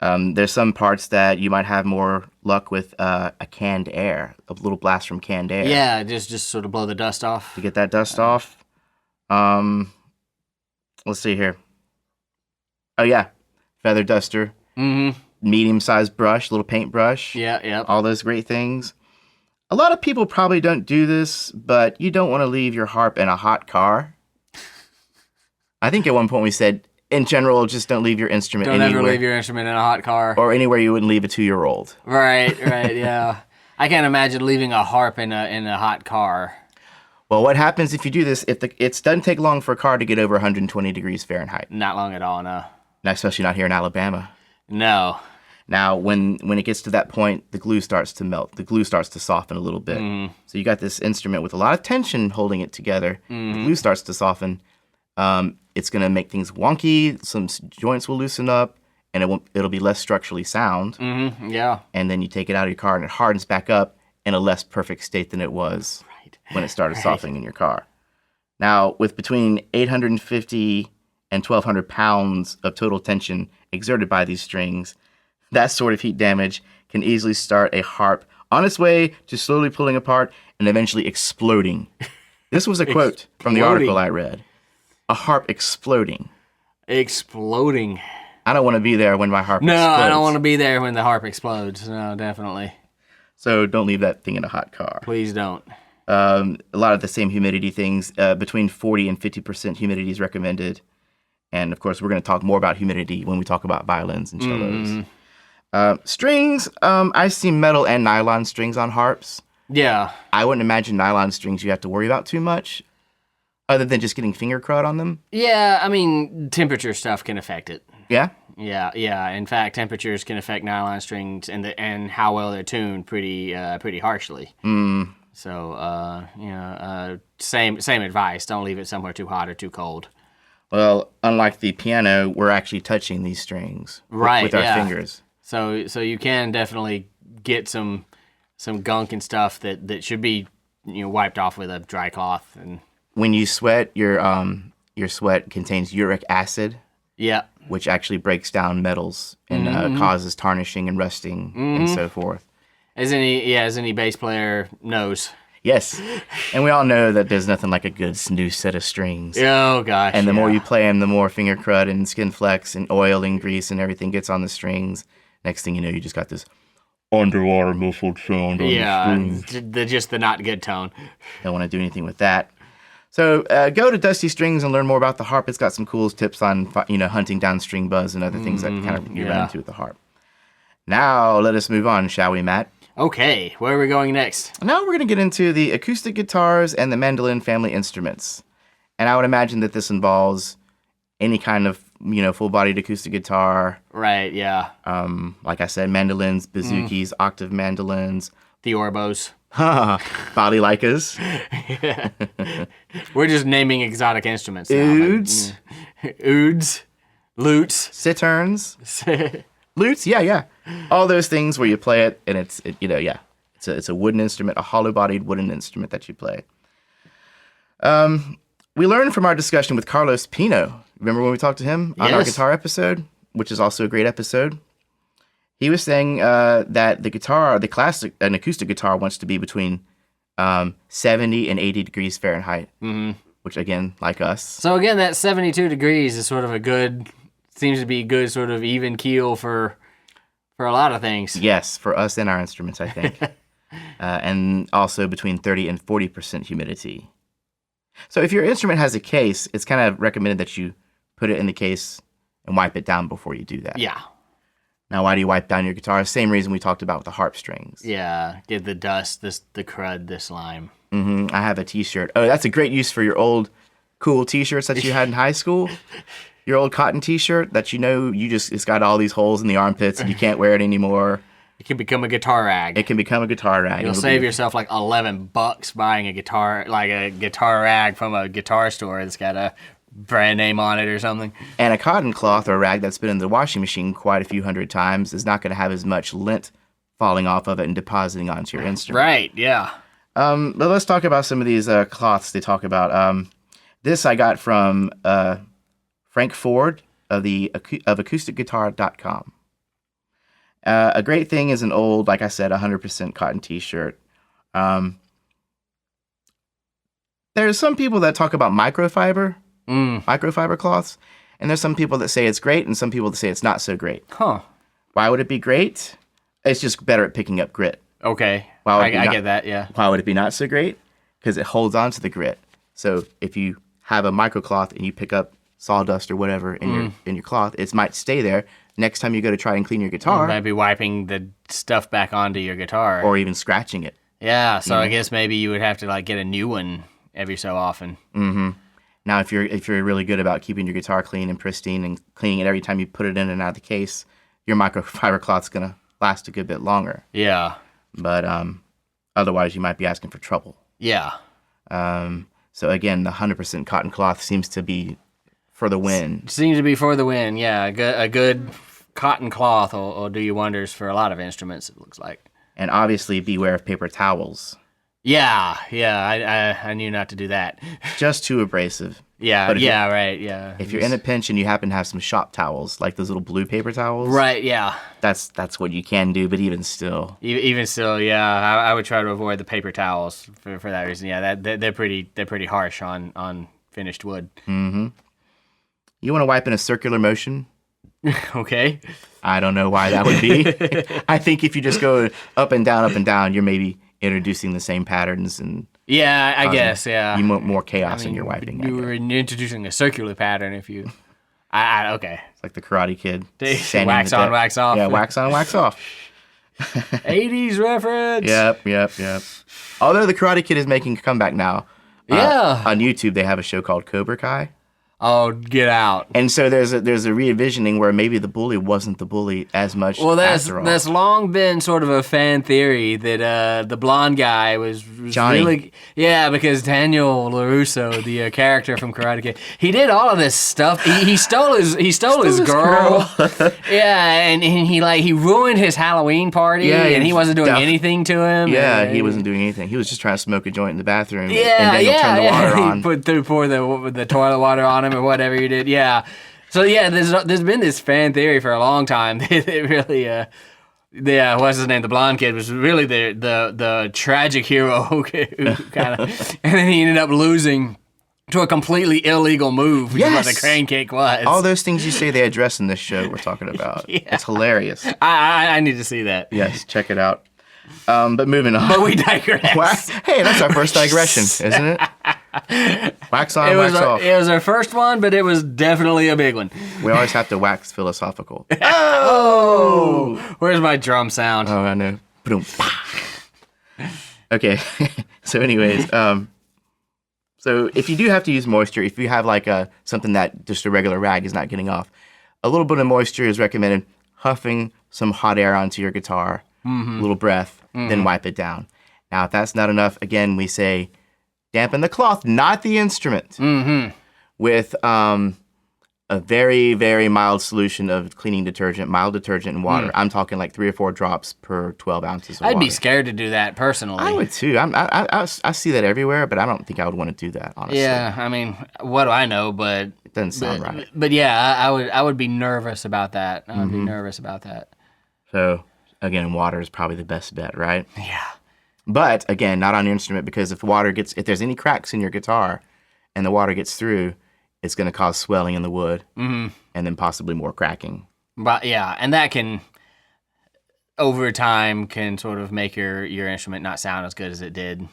Speaker 3: There's some parts that you might have more luck with a canned air, a little blast from canned air.
Speaker 2: Yeah, just sort of blow the dust off.
Speaker 3: To get that dust off. Let's see here. Oh, yeah. Feather duster.
Speaker 2: Mm-hmm.
Speaker 3: Medium-sized brush, little paintbrush.
Speaker 2: Yeah.
Speaker 3: All those great things. A lot of people probably don't do this, but you don't want to leave your harp in a hot car. I think at one point we said, in general, just don't leave your instrument anywhere.
Speaker 2: Don't ever leave your instrument in a hot car.
Speaker 3: Or anywhere you wouldn't leave a 2-year-old.
Speaker 2: Right, yeah. I can't imagine leaving a harp in a hot car.
Speaker 3: Well, what happens if you do this, it doesn't take long for a car to get over 120 degrees Fahrenheit.
Speaker 2: Not long at all, no.
Speaker 3: Especially not here in Alabama.
Speaker 2: No.
Speaker 3: Now, when it gets to that point, the glue starts to melt. The glue starts to soften a little bit. So you got this instrument with a lot of tension holding it together. The glue starts to soften. It's going to make things wonky. Some joints will loosen up, and it'll be less structurally sound.
Speaker 2: Yeah.
Speaker 3: And then you take it out of your car, and it hardens back up in a less perfect state than it was when it started softening in your car. Now, with between 850 and 1,200 pounds of total tension exerted by these strings, that sort of heat damage can easily start a harp on its way to slowly pulling apart and eventually exploding. This was a quote from the article I read. A harp exploding.
Speaker 2: Exploding.
Speaker 3: I don't want to be there when my harp explodes.
Speaker 2: No, I don't want to be there when the harp explodes. No, definitely.
Speaker 3: So don't leave that thing in a hot car.
Speaker 2: Please don't.
Speaker 3: A lot of the same humidity things. Between 40 and 50% humidity is recommended. And of course, we're going to talk more about humidity when we talk about violins and cellos. Strings, I see metal and nylon strings on harps.
Speaker 2: Yeah.
Speaker 3: I wouldn't imagine nylon strings you have to worry about too much, other than just getting finger crud on them.
Speaker 2: Yeah, I mean, temperature stuff can affect it.
Speaker 3: Yeah?
Speaker 2: Yeah. In fact, temperatures can affect nylon strings and how well they're tuned pretty harshly. So, same advice. Don't leave it somewhere too hot or too cold.
Speaker 3: Well, unlike the piano, we're actually touching these strings with our fingers.
Speaker 2: So you can definitely get some gunk and stuff that should be wiped off with a dry cloth. And
Speaker 3: when you sweat, your sweat contains uric acid.
Speaker 2: Yeah.
Speaker 3: Which actually breaks down metals and causes tarnishing and rusting and so forth.
Speaker 2: As any bass player knows.
Speaker 3: Yes. And we all know that there's nothing like a good new set of strings.
Speaker 2: Oh, gosh.
Speaker 3: And the more you play them, the more finger crud and skin flecks and oil and grease and everything gets on the strings. Next thing you know, you just got this underwater muffled sound on the strings.
Speaker 2: Just the not good tone.
Speaker 3: Don't want to do anything with that. So go to Dusty Strings and learn more about the harp. It's got some cool tips on hunting down string buzz and other things that kind of you run into with the harp. Now let us move on, shall we, Matt?
Speaker 2: Okay, where are we going next?
Speaker 3: Now we're going to get into the acoustic guitars and the mandolin family instruments. And I would imagine that this involves any kind of full-bodied acoustic guitar.
Speaker 2: Right, yeah.
Speaker 3: Like I said, mandolins, bouzouki, octave mandolins.
Speaker 2: The orbos.
Speaker 3: Balalaicas.
Speaker 2: Yeah. We're just naming exotic instruments now.
Speaker 3: Ouds.
Speaker 2: Ouds. Lutes.
Speaker 3: Citerns. Lutes, yeah. All those things where you play it and it's a wooden instrument, a hollow-bodied wooden instrument that you play. We learned from our discussion with Carlos Pino. Remember when we talked to him on our guitar episode, which is also a great episode? He was saying that an acoustic guitar wants to be between 70 and 80 degrees Fahrenheit, which again, like us.
Speaker 2: So again, that 72 degrees is sort of seems to be a good sort of even keel for a lot of things.
Speaker 3: Yes, for us and our instruments, I think. And also between 30 and 40% humidity. So if your instrument has a case, it's kind of recommended that you put it in the case and wipe it down before you do that.
Speaker 2: Yeah.
Speaker 3: Now, why do you wipe down your guitar? Same reason we talked about with the harp strings.
Speaker 2: Yeah, get the dust, the crud, the slime.
Speaker 3: I have a t-shirt. Oh, that's a great use for your old cool t-shirts that you had in high school. Your old cotton t-shirt that it's got all these holes in the armpits and you can't wear it anymore.
Speaker 2: It can become a guitar rag.
Speaker 3: It can become a guitar rag.
Speaker 2: You'll save yourself like $11 buying a guitar rag from a guitar store that's got a brand name on it or something.
Speaker 3: And a cotton cloth or a rag that's been in the washing machine quite a few hundred times is not going to have as much lint falling off of it and depositing onto your instrument.
Speaker 2: Right, yeah.
Speaker 3: But let's talk about some of these cloths they talk about. This I got from Frank Ford of acousticguitar.com. A great thing is an old, like I said, 100% cotton t-shirt. There's some people that talk about microfiber cloths, and there's some people that say it's great and some people that say it's not so great.
Speaker 2: Huh.
Speaker 3: Why would it be great? It's just better at picking up grit.
Speaker 2: Okay. I get that, yeah.
Speaker 3: Why would it be not so great? Because it holds on to the grit. So if you have a microcloth and you pick up sawdust or whatever in your cloth, it might stay there. Next time you go to try and clean your guitar.
Speaker 2: You might be wiping the stuff back onto your guitar.
Speaker 3: Or even scratching it.
Speaker 2: Yeah, so I guess maybe you would have to get a new one every so often.
Speaker 3: Mm-hmm. Now, if you're really good about keeping your guitar clean and pristine and cleaning it every time you put it in and out of the case, your microfiber cloth's going to last a good bit longer.
Speaker 2: Yeah.
Speaker 3: But otherwise, you might be asking for trouble.
Speaker 2: Yeah.
Speaker 3: So again, the 100% cotton cloth seems to be for the win.
Speaker 2: Seems to be for the win, yeah. A good cotton cloth will do you wonders for a lot of instruments, it looks like.
Speaker 3: And obviously, beware of paper towels.
Speaker 2: Yeah, I knew not to do that.
Speaker 3: Just too abrasive.
Speaker 2: Yeah, right, yeah.
Speaker 3: If you're in a pinch and you happen to have some shop towels, like those little blue paper towels.
Speaker 2: Right, yeah.
Speaker 3: That's what you can do, but even still.
Speaker 2: Even still, yeah, I would try to avoid the paper towels for that reason. Yeah, they're pretty harsh on finished wood.
Speaker 3: Mm-hmm. You want to wipe in a circular motion?
Speaker 2: Okay.
Speaker 3: I don't know why that would be. I think if you just go up and down, you're maybe introducing the same patterns and
Speaker 2: I guess, yeah.
Speaker 3: You more chaos in your wiping.
Speaker 2: You were introducing a circular pattern if you. Okay.
Speaker 3: It's like the Karate Kid.
Speaker 2: Dude,
Speaker 3: standing
Speaker 2: wax
Speaker 3: the
Speaker 2: on,
Speaker 3: deck.
Speaker 2: wax off.
Speaker 3: Yeah, wax on, wax off.
Speaker 2: 80s reference.
Speaker 3: Yep. Although the Karate Kid is making a comeback now.
Speaker 2: Yeah.
Speaker 3: On YouTube, they have a show called Cobra Kai.
Speaker 2: Oh, get out.
Speaker 3: And so there's a re-envisioning where maybe the bully wasn't the bully as much after all.
Speaker 2: That's long been sort of a fan theory that the blonde guy was
Speaker 3: Johnny.
Speaker 2: really... Yeah, because Daniel LaRusso, the character from Karate Kid, he did all of this stuff. He stole his girl. Yeah, and he ruined his Halloween party, and he wasn't doing anything to him.
Speaker 3: Yeah, he wasn't doing anything. He was just trying to smoke a joint in the bathroom.
Speaker 2: Yeah,
Speaker 3: and Daniel turned the water on.
Speaker 2: He pour the toilet water on him or whatever he did. Yeah. So yeah, there's been this fan theory for a long time that it really what's his name? The blonde kid was really the tragic hero who kind of, and then he ended up losing to a completely illegal move, which is what the crane kick was.
Speaker 3: All those things you say they address in this show we're talking about. Yeah. It's hilarious.
Speaker 2: I need to see that.
Speaker 3: Yes, check it out. But moving on.
Speaker 2: But we digress.
Speaker 3: Hey, that's our first digression, isn't it? Wax on, wax off.
Speaker 2: It was our first one, but it was definitely a big one.
Speaker 3: We always have to wax philosophical.
Speaker 2: Oh! Where's my drum sound?
Speaker 3: Oh, I know. Okay. So anyways, so if you do have to use moisture, if you have like something that just a regular rag is not getting off, a little bit of moisture is recommended. Huffing some hot air onto your guitar, a little breath, then wipe it down. Now, if that's not enough, again, we say dampen the cloth, not the instrument, with a very, very mild solution of cleaning detergent, mild detergent and water. I'm talking like 3 or 4 drops per 12 ounces of water.
Speaker 2: I'd be scared to do that personally.
Speaker 3: I would too. I see that everywhere, but I don't think I would want to do that, honestly.
Speaker 2: Yeah, I mean, what do I know? But
Speaker 3: it doesn't sound right.
Speaker 2: But yeah, I would be nervous about that. I would be nervous about that.
Speaker 3: So again, water is probably the best bet, right?
Speaker 2: Yeah.
Speaker 3: But again, not on your instrument, because if there's any cracks in your guitar and the water gets through, it's going to cause swelling in the wood and then possibly more cracking.
Speaker 2: But yeah, and that can, over time, can sort of make your instrument not sound as good as it did.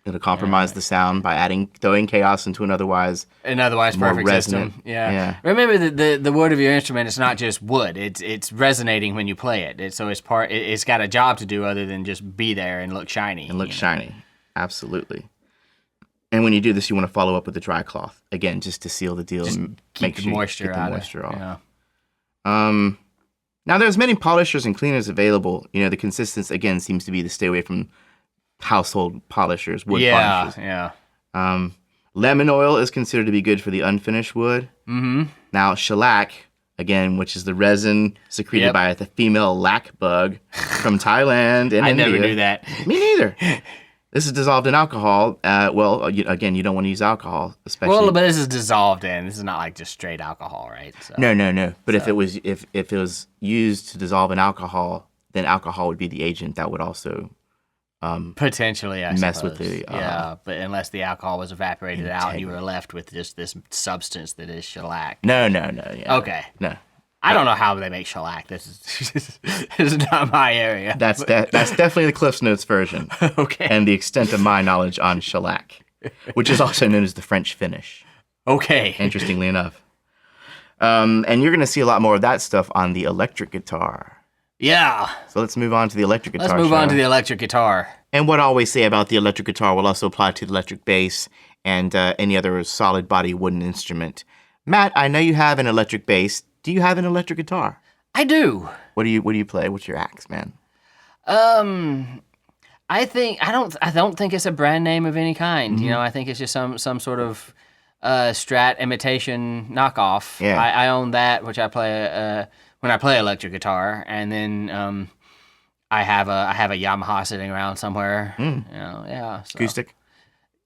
Speaker 3: It'll compromise the sound by throwing chaos into an otherwise
Speaker 2: perfect
Speaker 3: resonant
Speaker 2: system. Yeah. Remember the wood of your instrument is not just wood. It's resonating when you play it. It's got a job to do other than just be there and look shiny.
Speaker 3: Shiny. Absolutely. And when you do this, you want to follow up with a dry cloth again, just to seal the deal and
Speaker 2: keep the moisture
Speaker 3: off.
Speaker 2: Yeah.
Speaker 3: Now there's many polishers and cleaners available. You know, the consistency again seems to be to stay away from household polishers, wood varnishes.
Speaker 2: Yeah.
Speaker 3: Lemon oil is considered to be good for the unfinished wood. Now shellac, again, which is the resin secreted by the female lac bug from Thailand and India.
Speaker 2: I never knew that.
Speaker 3: Me neither. This is dissolved in alcohol. Again, you don't want to use alcohol, especially.
Speaker 2: Well, but this is dissolved in. This is not like just straight alcohol, right? So.
Speaker 3: No. But if it was used to dissolve in alcohol, then alcohol would be the agent that would also
Speaker 2: potentially
Speaker 3: mess
Speaker 2: suppose.
Speaker 3: with the
Speaker 2: but unless the alcohol was evaporated out, you were left with just this substance that is shellac.
Speaker 3: No. Yeah.
Speaker 2: Okay.
Speaker 3: No.
Speaker 2: I don't know how they make shellac. This is not my area.
Speaker 3: That's definitely the Cliff's Notes version.
Speaker 2: Okay.
Speaker 3: And the extent of my knowledge on shellac, which is also known as the French finish.
Speaker 2: Okay.
Speaker 3: Interestingly enough. And you're going to see a lot more of that stuff on the electric guitar.
Speaker 2: Yeah.
Speaker 3: So let's move on to the electric guitar.
Speaker 2: Let's move on to the electric guitar.
Speaker 3: And what I always say about the electric guitar will also apply to the electric bass and any other solid body wooden instrument. Matt, I know you have an electric bass. Do you have an electric guitar?
Speaker 2: I do.
Speaker 3: What do you play? What's your axe, man?
Speaker 2: I don't think it's a brand name of any kind. You know, I think it's just some sort of Strat imitation knockoff.
Speaker 3: Yeah.
Speaker 2: I own that, which I play when I play electric guitar, and then I have a Yamaha sitting around somewhere. You know, yeah. So.
Speaker 3: Acoustic?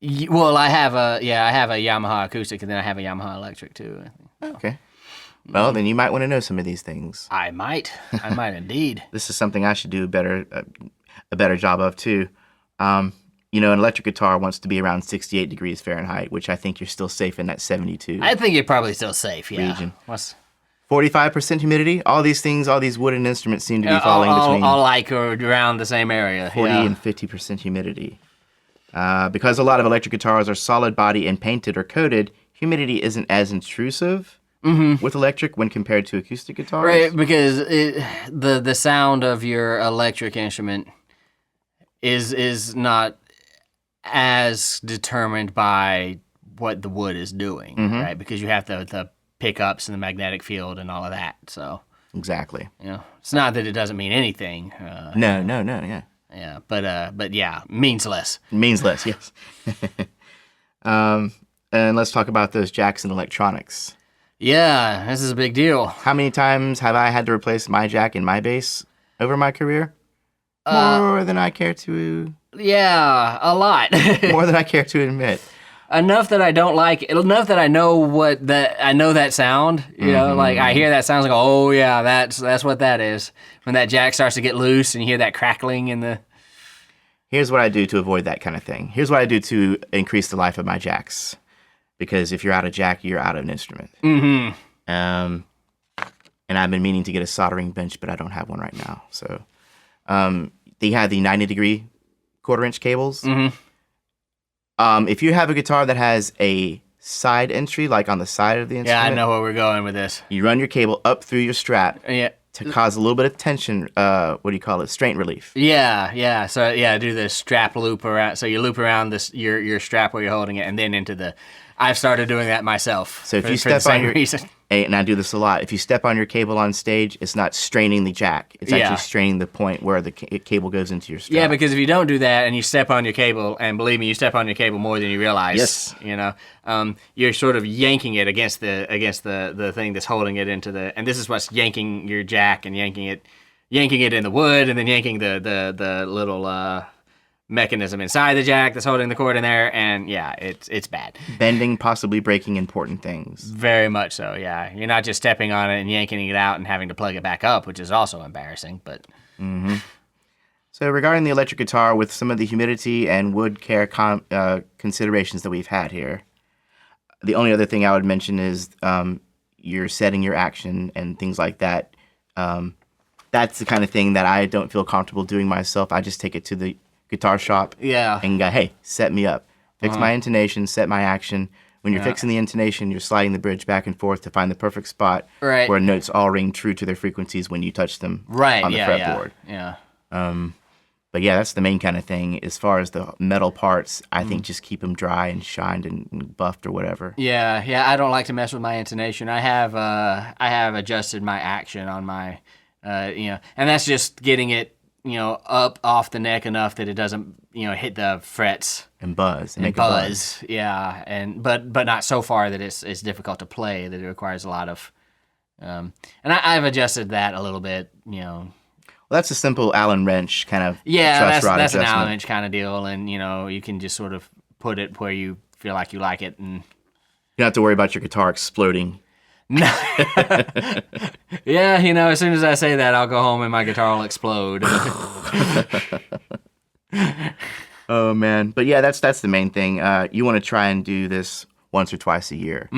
Speaker 2: Well, I have a Yamaha acoustic, and then I have a Yamaha electric too.
Speaker 3: Okay. Well, then you might want to know some of these things.
Speaker 2: I might indeed.
Speaker 3: This is something I should do a better job of too. You know, an electric guitar wants to be around 68 degrees Fahrenheit, which I think you're still safe in that 72.
Speaker 2: I think you're probably still safe. Yeah.
Speaker 3: Region. 45% humidity. All these things, all these wooden instruments seem to be falling between
Speaker 2: all like around the same area.
Speaker 3: 40 and 50% humidity. Because a lot of electric guitars are solid body and painted or coated, humidity isn't as intrusive with electric when compared to acoustic guitars.
Speaker 2: Right, because the sound of your electric instrument is not as determined by what the wood is doing, right? Because you have the pickups and the magnetic field and all of that. So
Speaker 3: Exactly.
Speaker 2: it's not that it doesn't mean anything.
Speaker 3: No, yeah.
Speaker 2: Yeah, but yeah, means less.
Speaker 3: Means less, yes. And let's talk about those jacks and electronics.
Speaker 2: Yeah, this is a big deal.
Speaker 3: How many times have I had to replace my jack in my bass over my career? More than I care to...
Speaker 2: Yeah, a lot.
Speaker 3: more than I care to admit.
Speaker 2: Enough that I don't like it. Enough that I know I know that sound. You know, like I hear that sound, I go, oh yeah, that's what that is. When that jack starts to get loose and you hear that crackling in the...
Speaker 3: Here's what I do to avoid that kind of thing. Here's what I do to increase the life of my jacks. Because if you're out of jack, you're out of an instrument. And I've been meaning to get a soldering bench, but I don't have one right now. So they have the 90-degree quarter-inch cables. If you have a guitar that has a side entry, like on the side of the instrument.
Speaker 2: Yeah, I know where we're going with this.
Speaker 3: You run your cable up through your strap to cause a little bit of tension, strain relief.
Speaker 2: Yeah. So, do the strap loop around. So you loop around your strap where you're holding it and then into the... I've started doing that myself.
Speaker 3: So if you step on your... And I do this a lot. If you step on your cable on stage, it's not straining the jack. It's actually straining the point where the cable goes into your strap.
Speaker 2: Yeah, because if you don't do that and you step on your cable, and believe me, you step on your cable more than you realize.
Speaker 3: Yes.
Speaker 2: You know, you're sort of yanking it against the thing that's holding it into the... And this is what's yanking your jack and yanking it in the wood and then yanking the little... mechanism inside the jack that's holding the cord in there, and it's bad.
Speaker 3: Bending, possibly breaking important things.
Speaker 2: Very much so, yeah. You're not just stepping on it and yanking it out and having to plug it back up, which is also embarrassing, but...
Speaker 3: So regarding the electric guitar, with some of the humidity and wood care considerations that we've had here, the only other thing I would mention is you're setting your action and things like that. That's the kind of thing that I don't feel comfortable doing myself. I just take it to the guitar shop and go, hey, set me up. Fix my intonation, set my action. When you're fixing the intonation, you're sliding the bridge back and forth to find the perfect spot where notes all ring true to their frequencies when you touch them on the fretboard. But yeah, that's the main kind of thing. As far as the metal parts, I think just keep them dry and shined and buffed or whatever.
Speaker 2: Yeah, I don't like to mess with my intonation. I have adjusted my action on my, and that's just getting it, up off the neck enough that it doesn't, hit the frets
Speaker 3: and buzz.
Speaker 2: And buzz. Yeah, but not so far that it's difficult to play, that it requires a lot of, and I've adjusted that a little bit, Well,
Speaker 3: that's a simple Allen wrench kind of
Speaker 2: truss rod
Speaker 3: that's
Speaker 2: an Allen wrench kind of deal, and you can just sort of put it where you feel like you like it, and
Speaker 3: you don't have to worry about your guitar exploding.
Speaker 2: No. Yeah, as soon as I say that, I'll go home and my guitar will explode.
Speaker 3: Oh man, but yeah, that's the main thing. You want to try and do this once or twice a year.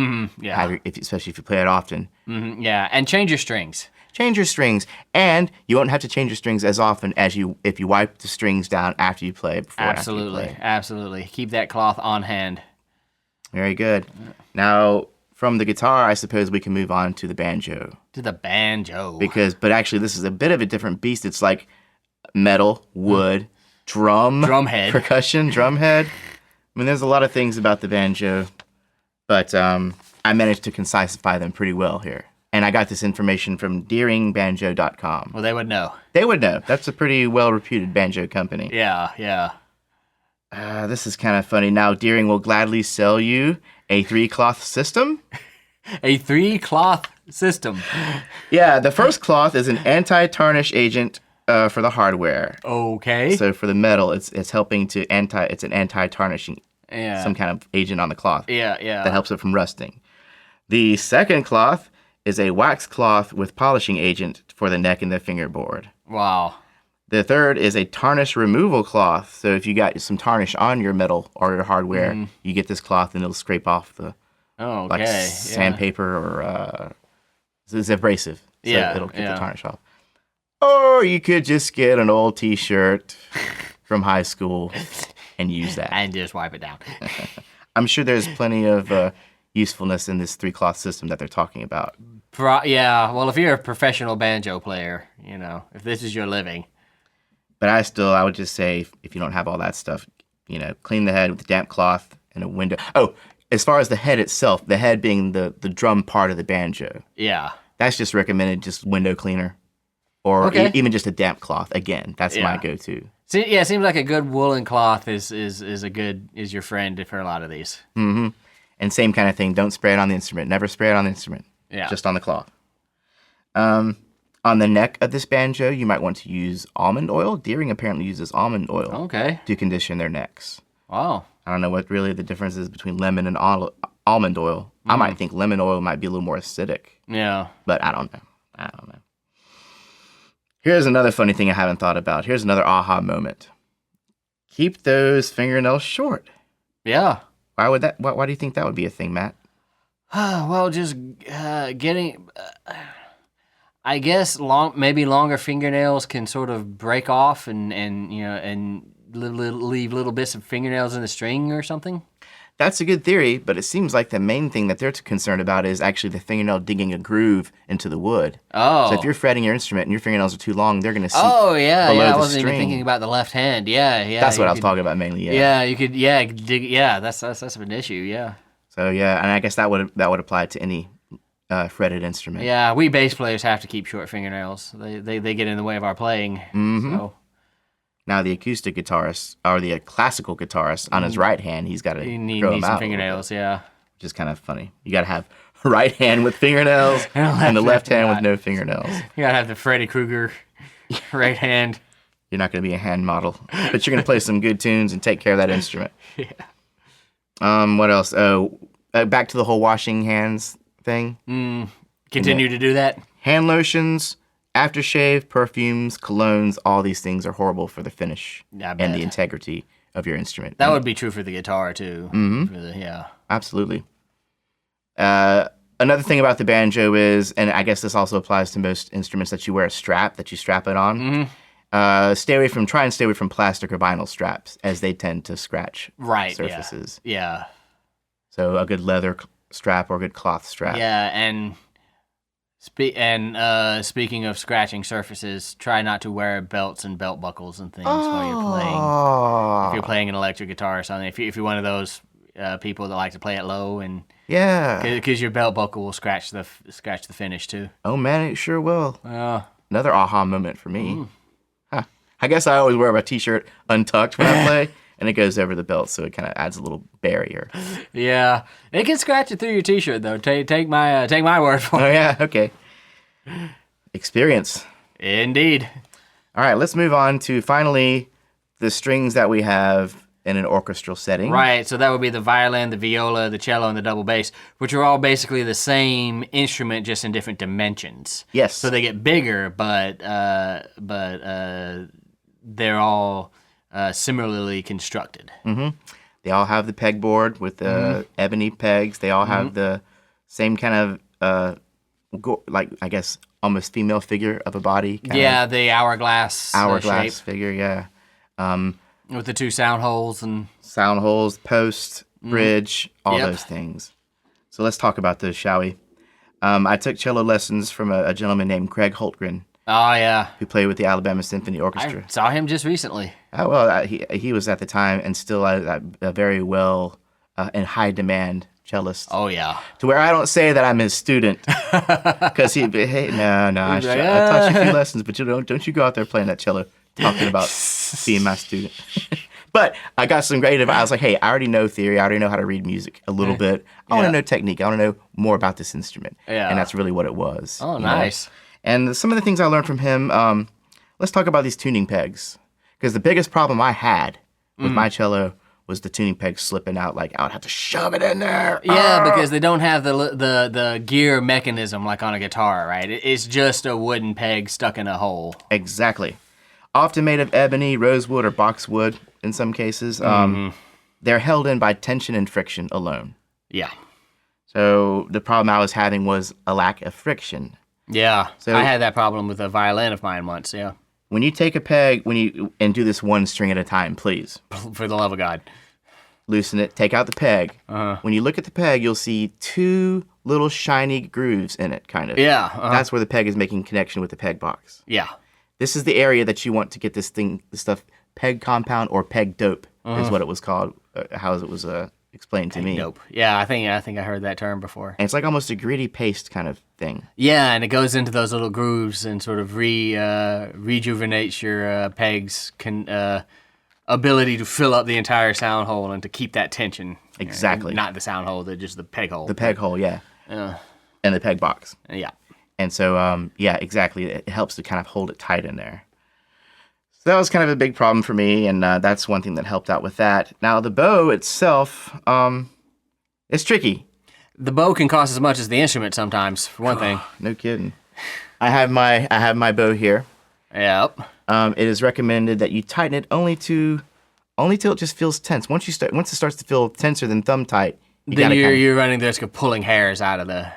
Speaker 2: Yeah.
Speaker 3: Especially if you play it often.
Speaker 2: Yeah, and change your strings.
Speaker 3: Change your strings, and you won't have to change your strings as often as if you wipe the strings down after you play.
Speaker 2: Absolutely. Keep that cloth on hand.
Speaker 3: Very good. Now, from the guitar, I suppose we can move on to the banjo. But actually, this is a bit of a different beast. It's like metal, wood,
Speaker 2: drumhead,
Speaker 3: percussion, drumhead. I mean, there's a lot of things about the banjo, but I managed to concisify them pretty well here. And I got this information from deeringbanjo.com.
Speaker 2: Well, they would know.
Speaker 3: That's a pretty well-reputed banjo company.
Speaker 2: Yeah.
Speaker 3: This is kind of funny. Now, Deering will gladly sell you a 3-cloth system.
Speaker 2: A 3-cloth system.
Speaker 3: Yeah, the first cloth is an anti-tarnish agent for the hardware.
Speaker 2: Okay.
Speaker 3: So for the metal, it's helping to it's an anti-tarnishing, some kind of agent on the cloth.
Speaker 2: Yeah.
Speaker 3: That helps it from rusting. The second cloth is a wax cloth with polishing agent for the neck and the fingerboard.
Speaker 2: Wow.
Speaker 3: The third is a tarnish removal cloth. So if you got some tarnish on your metal or your hardware, you get this cloth and it'll scrape off the sandpaper or it's abrasive. So it'll get the tarnish off. Or you could just get an old T-shirt from high school and use that.
Speaker 2: And just wipe it down.
Speaker 3: I'm sure there's plenty of usefulness in this 3-cloth system that they're talking about.
Speaker 2: Yeah, well, if you're a professional banjo player, if this is your living.
Speaker 3: But I would just say, if you don't have all that stuff, clean the head with a damp cloth and a window. Oh, as far as the head itself, the head being the drum part of the banjo.
Speaker 2: Yeah.
Speaker 3: That's just recommended, just window cleaner. Or even just a damp cloth. Again, that's my go-to.
Speaker 2: Yeah, it seems like a good woolen cloth is your friend for a lot of these.
Speaker 3: Mm-hmm. And same kind of thing. Don't spray it on the instrument. Never spray it on the instrument.
Speaker 2: Yeah.
Speaker 3: Just on the cloth. On the neck of this banjo, you might want to use almond oil. Deering apparently uses almond oil to condition their necks.
Speaker 2: Wow.
Speaker 3: I don't know what really the difference is between lemon and almond oil. I might think lemon oil might be a little more acidic.
Speaker 2: Yeah.
Speaker 3: But I don't know. Here's another funny thing I haven't thought about. Here's another aha moment. Keep those fingernails short.
Speaker 2: Yeah.
Speaker 3: Why do you think that would be a thing, Matt?
Speaker 2: Well, just getting... I guess maybe longer fingernails can sort of break off and leave little bits of fingernails in the string or something.
Speaker 3: That's a good theory, but it seems like the main thing that they're concerned about is actually the fingernail digging a groove into the wood.
Speaker 2: Oh.
Speaker 3: So if you're fretting your instrument and your fingernails are too long, they're going to see
Speaker 2: below I wasn't
Speaker 3: string.
Speaker 2: even thinking about the left hand. Yeah.
Speaker 3: That's what I was talking about mainly,
Speaker 2: you could dig, that's an issue, yeah.
Speaker 3: So yeah, and I guess that would apply to any fretted instrument.
Speaker 2: Yeah, we bass players have to keep short fingernails. They get in the way of our playing.
Speaker 3: Mm-hmm.
Speaker 2: So.
Speaker 3: Now the acoustic guitarist, or the classical guitarist, on his right hand, he's got to grow them
Speaker 2: some
Speaker 3: out
Speaker 2: fingernails, yeah.
Speaker 3: Which is kind of funny. You got to have right hand with fingernails and the left hand with no fingernails.
Speaker 2: You got to have the Freddy Krueger right hand.
Speaker 3: You're not going to be a hand model, but you're going to play some good tunes and take care of that instrument.
Speaker 2: Yeah.
Speaker 3: What else? Oh, back to the whole washing hands thing.
Speaker 2: Continue to do that.
Speaker 3: Hand lotions, aftershave, perfumes, colognes, all these things are horrible for the finish and the integrity of your instrument.
Speaker 2: That would be true for the guitar, too.
Speaker 3: Mm-hmm.
Speaker 2: Yeah.
Speaker 3: Absolutely. Another thing about the banjo is, and I guess this also applies to most instruments, that you wear a strap, that you strap it on.
Speaker 2: Mm-hmm.
Speaker 3: Try and stay away from plastic or vinyl straps, as they tend to scratch surfaces.
Speaker 2: Yeah.
Speaker 3: So a good leather strap or a good cloth strap.
Speaker 2: Yeah, and speaking of scratching surfaces, try not to wear belts and belt buckles and things while you're playing. If you're playing an electric guitar or something, if you're one of those people that like to play it low, and because your belt buckle will scratch the finish too.
Speaker 3: Oh man, it sure will. Another aha moment for me. Huh. I guess I always wear my t-shirt untucked when I play. And it goes over the belt, so it kind of adds a little barrier.
Speaker 2: Yeah, it can scratch it through your t-shirt, though. Take my word for it.
Speaker 3: Oh yeah, okay. Experience.
Speaker 2: Indeed.
Speaker 3: All right, let's move on to finally the strings that we have in an orchestral setting.
Speaker 2: Right, so that would be the violin, the viola, the cello, and the double bass, which are all basically the same instrument, just in different dimensions.
Speaker 3: Yes.
Speaker 2: So they get bigger, but they're all similarly constructed.
Speaker 3: Mm-hmm. They all have the pegboard with the ebony pegs. They all have the same kind of, I guess, almost female figure of a body.
Speaker 2: The hourglass shape.
Speaker 3: Figure, yeah.
Speaker 2: With the two sound holes.
Speaker 3: Sound holes, post, bridge, all those things. So let's talk about those, shall we? I took cello lessons from a gentleman named Craig Holtgren.
Speaker 2: Oh, yeah.
Speaker 3: Who played with the Alabama Symphony Orchestra.
Speaker 2: I saw him just recently.
Speaker 3: Oh, well, he was at the time and still a very well and high demand cellist.
Speaker 2: Oh, yeah.
Speaker 3: To where I don't say that I'm his student. Because I taught you a few lessons, but don't you go out there playing that cello talking about being my student. But I got some great advice. I was like, hey, I already know theory. I already know how to read music a little bit. I want to know technique. I want to know more about this instrument. Yeah. And that's really what it was.
Speaker 2: Oh, nice.
Speaker 3: Know? And some of the things I learned from him, let's talk about these tuning pegs. Because the biggest problem I had with my cello was the tuning pegs slipping out. Like, I would have to shove it in there.
Speaker 2: Yeah, because they don't have the gear mechanism like on a guitar, right? It's just a wooden peg stuck in a hole.
Speaker 3: Exactly. Often made of ebony, rosewood, or boxwood in some cases. They're held in by tension and friction alone.
Speaker 2: Yeah. So
Speaker 3: the problem I was having was a lack of friction.
Speaker 2: Yeah, so I had that problem with a violin of mine once, yeah.
Speaker 3: When you take a peg and do this one string at a time, please.
Speaker 2: For the love of God.
Speaker 3: loosen it, take out the peg.
Speaker 2: Uh-huh.
Speaker 3: When you look at the peg, you'll see two little shiny grooves in it, kind of.
Speaker 2: Yeah. Uh-huh.
Speaker 3: That's where the peg is making connection with the peg box.
Speaker 2: Yeah.
Speaker 3: This is the area that you want to get this stuff, peg compound or peg dope is what it was called, how it was explained to me.
Speaker 2: Dope. Yeah, I think I heard that term before.
Speaker 3: And it's like almost a gritty paste kind of thing.
Speaker 2: Yeah, and it goes into those little grooves and sort of rejuvenates your peg's ability to fill up the entire sound hole and to keep that tension.
Speaker 3: Exactly.
Speaker 2: Not the sound hole, just the peg hole.
Speaker 3: The peg hole, yeah. And the peg box.
Speaker 2: Yeah.
Speaker 3: And so, yeah, exactly. It helps to kind of hold it tight in there. So that was kind of a big problem for me, and that's one thing that helped out with that. Now, the bow itself, it's tricky.
Speaker 2: The bow can cost as much as the instrument sometimes, for one thing.
Speaker 3: No kidding. I have my bow here.
Speaker 2: Yep.
Speaker 3: It is recommended that you tighten it only till it just feels tense. Once it starts to feel tenser than thumb tight,
Speaker 2: you're running the risk of pulling hairs out of the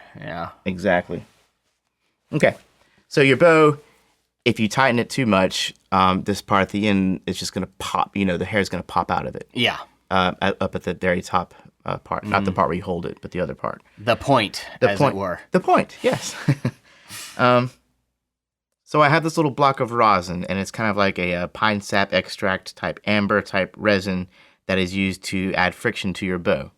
Speaker 3: Exactly. Okay, so your bow, if you tighten it too much, this part at the end is just gonna pop. The hair is gonna pop out of it.
Speaker 2: Yeah.
Speaker 3: Up at the very top part, not the part where you hold it, but the other part.
Speaker 2: The point, as it were.
Speaker 3: The point, yes. So I have this little block of rosin, and it's kind of like a pine sap extract type, amber type resin that is used to add friction to your bow.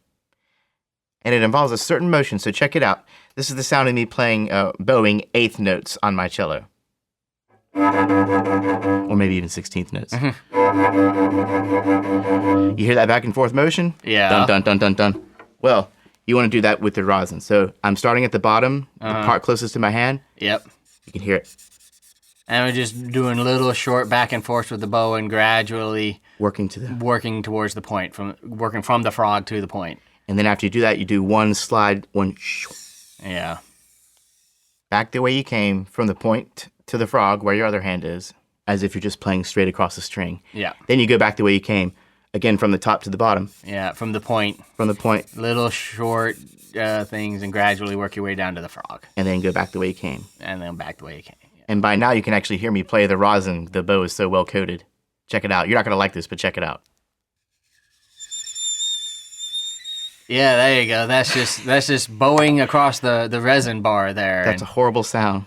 Speaker 3: And it involves a certain motion, so check it out. This is the sound of me playing, bowing eighth notes on my cello. Or maybe even 16th notes. You hear that back and forth motion?
Speaker 2: Yeah.
Speaker 3: Dun, dun, dun, dun, dun. Well, you want to do that with the rosin. So I'm starting at the bottom, the part closest to my hand.
Speaker 2: Yep.
Speaker 3: You can hear it.
Speaker 2: And we're just doing little short back and forth with the bow and gradually
Speaker 3: working
Speaker 2: towards the point, working from the frog to the point.
Speaker 3: And then after you do that, you do one slide, one
Speaker 2: Yeah.
Speaker 3: back the way you came from the point to the frog where your other hand is, as if you're just playing straight across the string.
Speaker 2: Yeah.
Speaker 3: Then you go back the way you came, again from the top to the bottom.
Speaker 2: Yeah, from the point.
Speaker 3: From the point.
Speaker 2: Little short things and gradually work your way down to the frog.
Speaker 3: And then go back the way you came.
Speaker 2: And then back the way you came. Yeah.
Speaker 3: And by now you can actually hear me play the rosin. The bow is so well coated. Check it out. You're not going to like this, but check it out.
Speaker 2: Yeah, there you go. That's just bowing across the resin bar there.
Speaker 3: That's a horrible sound.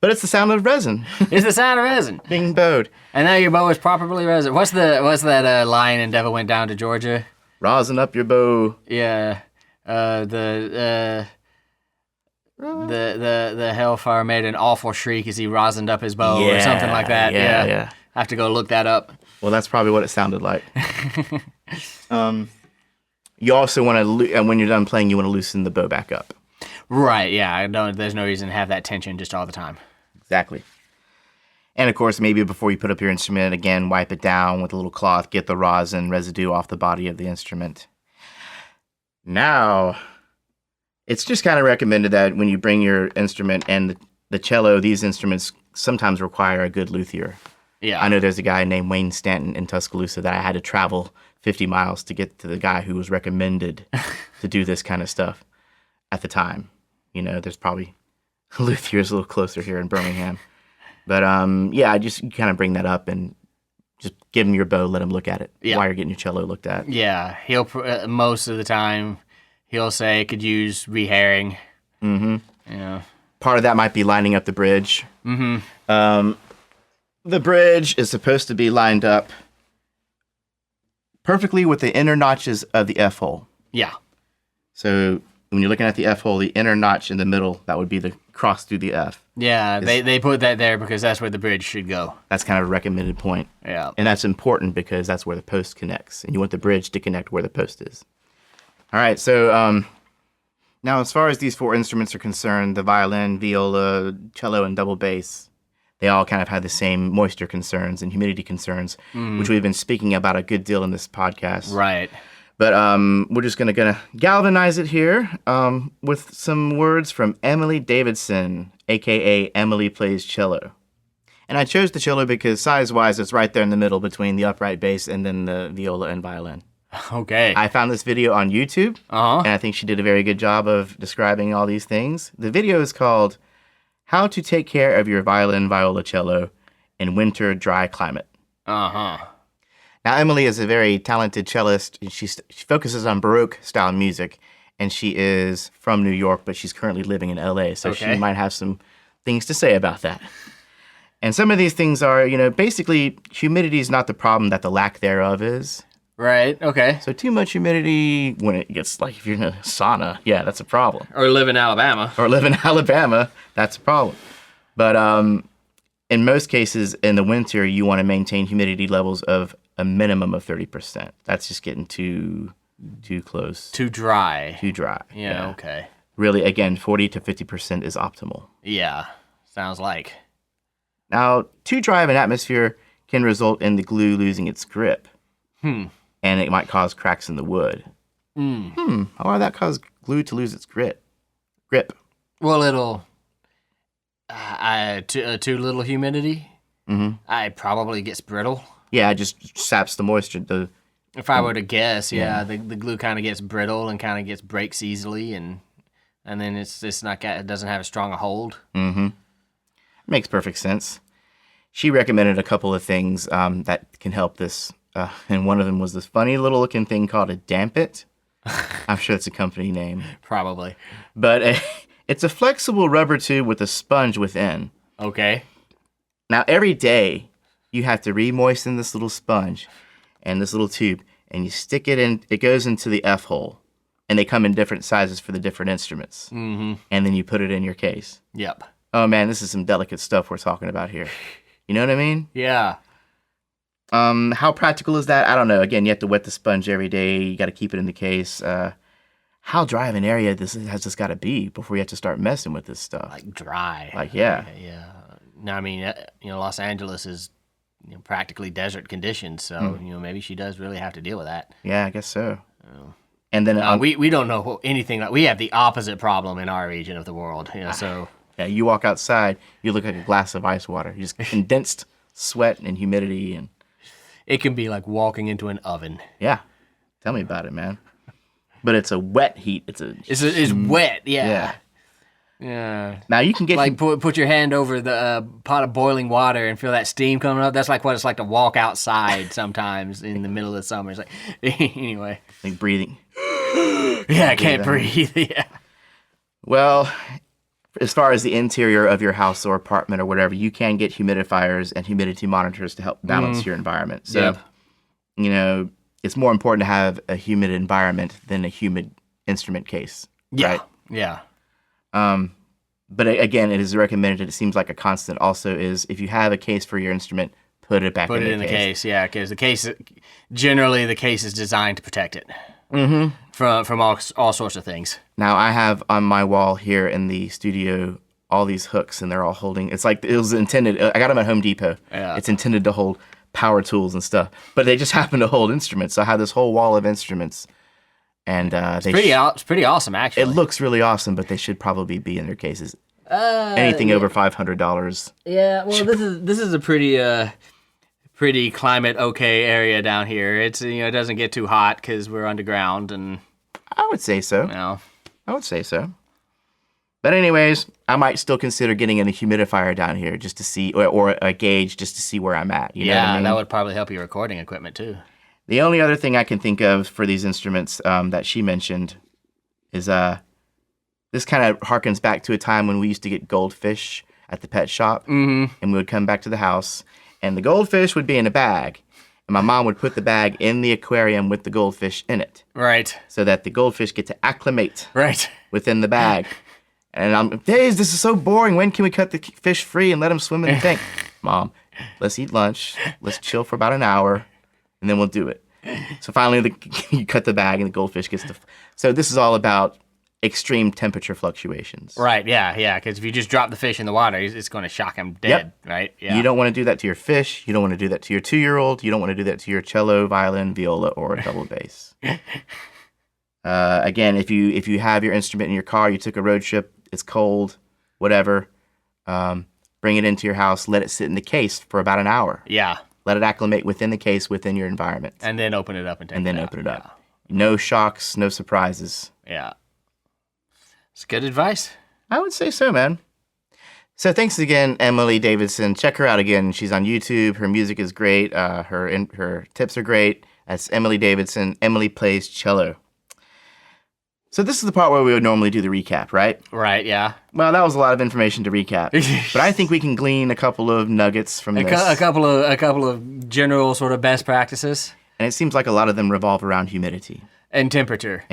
Speaker 3: But it's the sound of resin.
Speaker 2: It's the sound of resin.
Speaker 3: Being bowed.
Speaker 2: And now your bow is properly resin. What's that line in Devil Went Down to Georgia?
Speaker 3: Rosin up your bow.
Speaker 2: Yeah. The hellfire made an awful shriek as he rosined up his bow or something like that.
Speaker 3: Yeah.
Speaker 2: I have to go look that up.
Speaker 3: Well, that's probably what it sounded like. You also want to, when you're done playing, you want to loosen the bow back up.
Speaker 2: Right, yeah. There's no reason to have that tension just all the time.
Speaker 3: Exactly. And of course, maybe before you put up your instrument, again, wipe it down with a little cloth, get the rosin residue off the body of the instrument. Now, it's just kind of recommended that when you bring your instrument and the cello, these instruments sometimes require a good luthier.
Speaker 2: Yeah.
Speaker 3: I know there's a guy named Wayne Stanton in Tuscaloosa that I had to travel 50 miles to get to the guy who was recommended to do this kind of stuff at the time. There's probably luthiers a little closer here in Birmingham. But, I just kind of bring that up and just give him your bow, let him look at it while you're getting your cello looked at.
Speaker 2: Yeah, he'll most of the time, he'll say it could use rehairing.
Speaker 3: Mm-hmm.
Speaker 2: Yeah.
Speaker 3: Part of that might be lining up the bridge.
Speaker 2: Mm-hmm.
Speaker 3: The bridge is supposed to be lined up perfectly with the inner notches of the F hole.
Speaker 2: Yeah.
Speaker 3: So when you're looking at the F hole, the inner notch in the middle, that would be the cross through the F.
Speaker 2: Yeah, they put that there because that's where the bridge should go.
Speaker 3: That's kind of a recommended point.
Speaker 2: Yeah.
Speaker 3: And that's important because that's where the post connects. And you want the bridge to connect where the post is. All right, so now as far as these four instruments are concerned, the violin, viola, cello, and double bass, they all kind of have the same moisture concerns and humidity concerns, which we've been speaking about a good deal in this podcast.
Speaker 2: Right.
Speaker 3: But we're just gonna galvanize it here with some words from Emily Davidson, a.k.a. Emily Plays Cello. And I chose the cello because size-wise, it's right there in the middle between the upright bass and then the viola and violin.
Speaker 2: Okay.
Speaker 3: I found this video on YouTube, and I think she did a very good job of describing all these things. The video is called How to Take Care of Your Violin, Viola, Cello in Winter Dry Climate.
Speaker 2: Uh-huh.
Speaker 3: Now, Emily is a very talented cellist. She focuses on Baroque style music, and she is from New York, but she's currently living in LA, so she might have some things to say about that. And some of these things are, basically humidity is not the problem that the lack thereof is.
Speaker 2: Right, okay.
Speaker 3: So too much humidity when it gets, like, if you're in a sauna, yeah, that's a problem.
Speaker 2: Or live in Alabama.
Speaker 3: That's a problem. But in most cases, in the winter, you want to maintain humidity levels of a minimum of 30%. That's just getting too close.
Speaker 2: Too dry.
Speaker 3: Yeah,
Speaker 2: okay.
Speaker 3: Really, again, 40 to 50% is optimal.
Speaker 2: Yeah, sounds like.
Speaker 3: Now, too dry of an atmosphere can result in the glue losing its grip. And it might cause cracks in the wood. How would that cause glue to lose its grip?
Speaker 2: Well, it'll... too little humidity? It probably gets brittle.
Speaker 3: Yeah, it just saps the moisture.
Speaker 2: If I were to guess, the glue kind of gets brittle and kind of breaks easily, and then it doesn't have as strong a hold.
Speaker 3: Makes perfect sense. She recommended a couple of things that can help this, and one of them was this funny little looking thing called a dampit. I'm sure it's a company name.
Speaker 2: Probably.
Speaker 3: But it's a flexible rubber tube with a sponge within.
Speaker 2: Okay.
Speaker 3: Now, every day, you have to re-moisten this little sponge and this little tube, and you stick it in. It goes into the F hole, and they come in different sizes for the different instruments. And then you put it in your case.
Speaker 2: Yep.
Speaker 3: Oh, man, this is some delicate stuff we're talking about here. You know what I mean?
Speaker 2: Yeah.
Speaker 3: How practical is that? I don't know. Again, you have to wet the sponge every day. You got to keep it in the case. How dry of an area has this got to be before you have to start messing with this stuff?
Speaker 2: Like dry.
Speaker 3: Like, yeah.
Speaker 2: Yeah. No, I mean, Los Angeles is practically desert conditions, so maybe she does really have to deal with that.
Speaker 3: Yeah, I guess so. And then
Speaker 2: we don't know anything. We have the opposite problem in our region of the world. So
Speaker 3: yeah, you walk outside, you look like a glass of ice water. You just condensed sweat and humidity, and
Speaker 2: it can be like walking into an oven.
Speaker 3: Yeah, tell me about it, man. But it's a wet heat. It's
Speaker 2: wet. Yeah.
Speaker 3: Yeah.
Speaker 2: Yeah.
Speaker 3: Now you can get
Speaker 2: like put your hand over the pot of boiling water and feel that steam coming up. That's like what it's like to walk outside sometimes in the middle of the summer. It's like anyway.
Speaker 3: Like breathing.
Speaker 2: Yeah, I can't breathe. Yeah.
Speaker 3: Well, as far as the interior of your house or apartment or whatever, you can get humidifiers and humidity monitors to help balance your environment. So, it's more important to have a humid environment than a humid instrument case.
Speaker 2: Yeah.
Speaker 3: Right?
Speaker 2: Yeah.
Speaker 3: But again, it is recommended. It seems like a constant also is if you have a case for your instrument, put it back in the case. Put it in the case,
Speaker 2: yeah, because the case is designed to protect it from all sorts of things.
Speaker 3: Now, I have on my wall here in the studio all these hooks, and they're all holding. It's like it was intended. I got them at Home Depot.
Speaker 2: Yeah.
Speaker 3: It's intended to hold power tools and stuff, but they just happen to hold instruments. So I have this whole wall of instruments. And
Speaker 2: it's pretty awesome, actually.
Speaker 3: It looks really awesome, but they should probably be in their cases. Anything over $500.
Speaker 2: Yeah, well, this is a pretty climate okay area down here. It's it doesn't get too hot because we're underground, and
Speaker 3: I would say so.
Speaker 2: No,
Speaker 3: I would say so. But anyways, I might still consider getting a humidifier down here just to see, or a gauge just to see where I'm at. You know what I mean?
Speaker 2: That would probably help your recording equipment too.
Speaker 3: The only other thing I can think of for these instruments that she mentioned is this kind of harkens back to a time when we used to get goldfish at the pet shop, and we would come back to the house, and the goldfish would be in a bag, and my mom would put the bag in the aquarium with the goldfish in it.
Speaker 2: Right.
Speaker 3: So that the goldfish get to acclimate within the bag. And I'm, Days, this is so boring. When can we cut the fish free and let them swim in the tank? Mom, let's eat lunch. Let's chill for about an hour. And then we'll do it. So finally, you cut the bag and the goldfish gets to... So this is all about extreme temperature fluctuations.
Speaker 2: Right, yeah, because if you just drop the fish in the water, it's going to shock him dead, right? Yeah.
Speaker 3: You don't want to do that to your fish. You don't want to do that to your 2-year-old. You don't want to do that to your cello, violin, viola, or double bass. Again, if you have your instrument in your car, you took a road trip, it's cold, whatever, bring it into your house, let it sit in the case for about an hour.
Speaker 2: Yeah.
Speaker 3: Let it acclimate within the case, within your environment.
Speaker 2: And then open it up and take it out.
Speaker 3: Open it up. Yeah. No shocks, no surprises.
Speaker 2: Yeah. It's good advice.
Speaker 3: I would say so, man. So thanks again, Emily Davidson. Check her out again. She's on YouTube. Her music is great. Her tips are great. That's Emily Davidson. Emily plays cello. So this is the part where we would normally do the recap, right?
Speaker 2: Right, yeah.
Speaker 3: Well, that was a lot of information to recap. But I think we can glean a couple of nuggets from this.
Speaker 2: A couple of general sort of best practices.
Speaker 3: And it seems like a lot of them revolve around humidity.
Speaker 2: And temperature.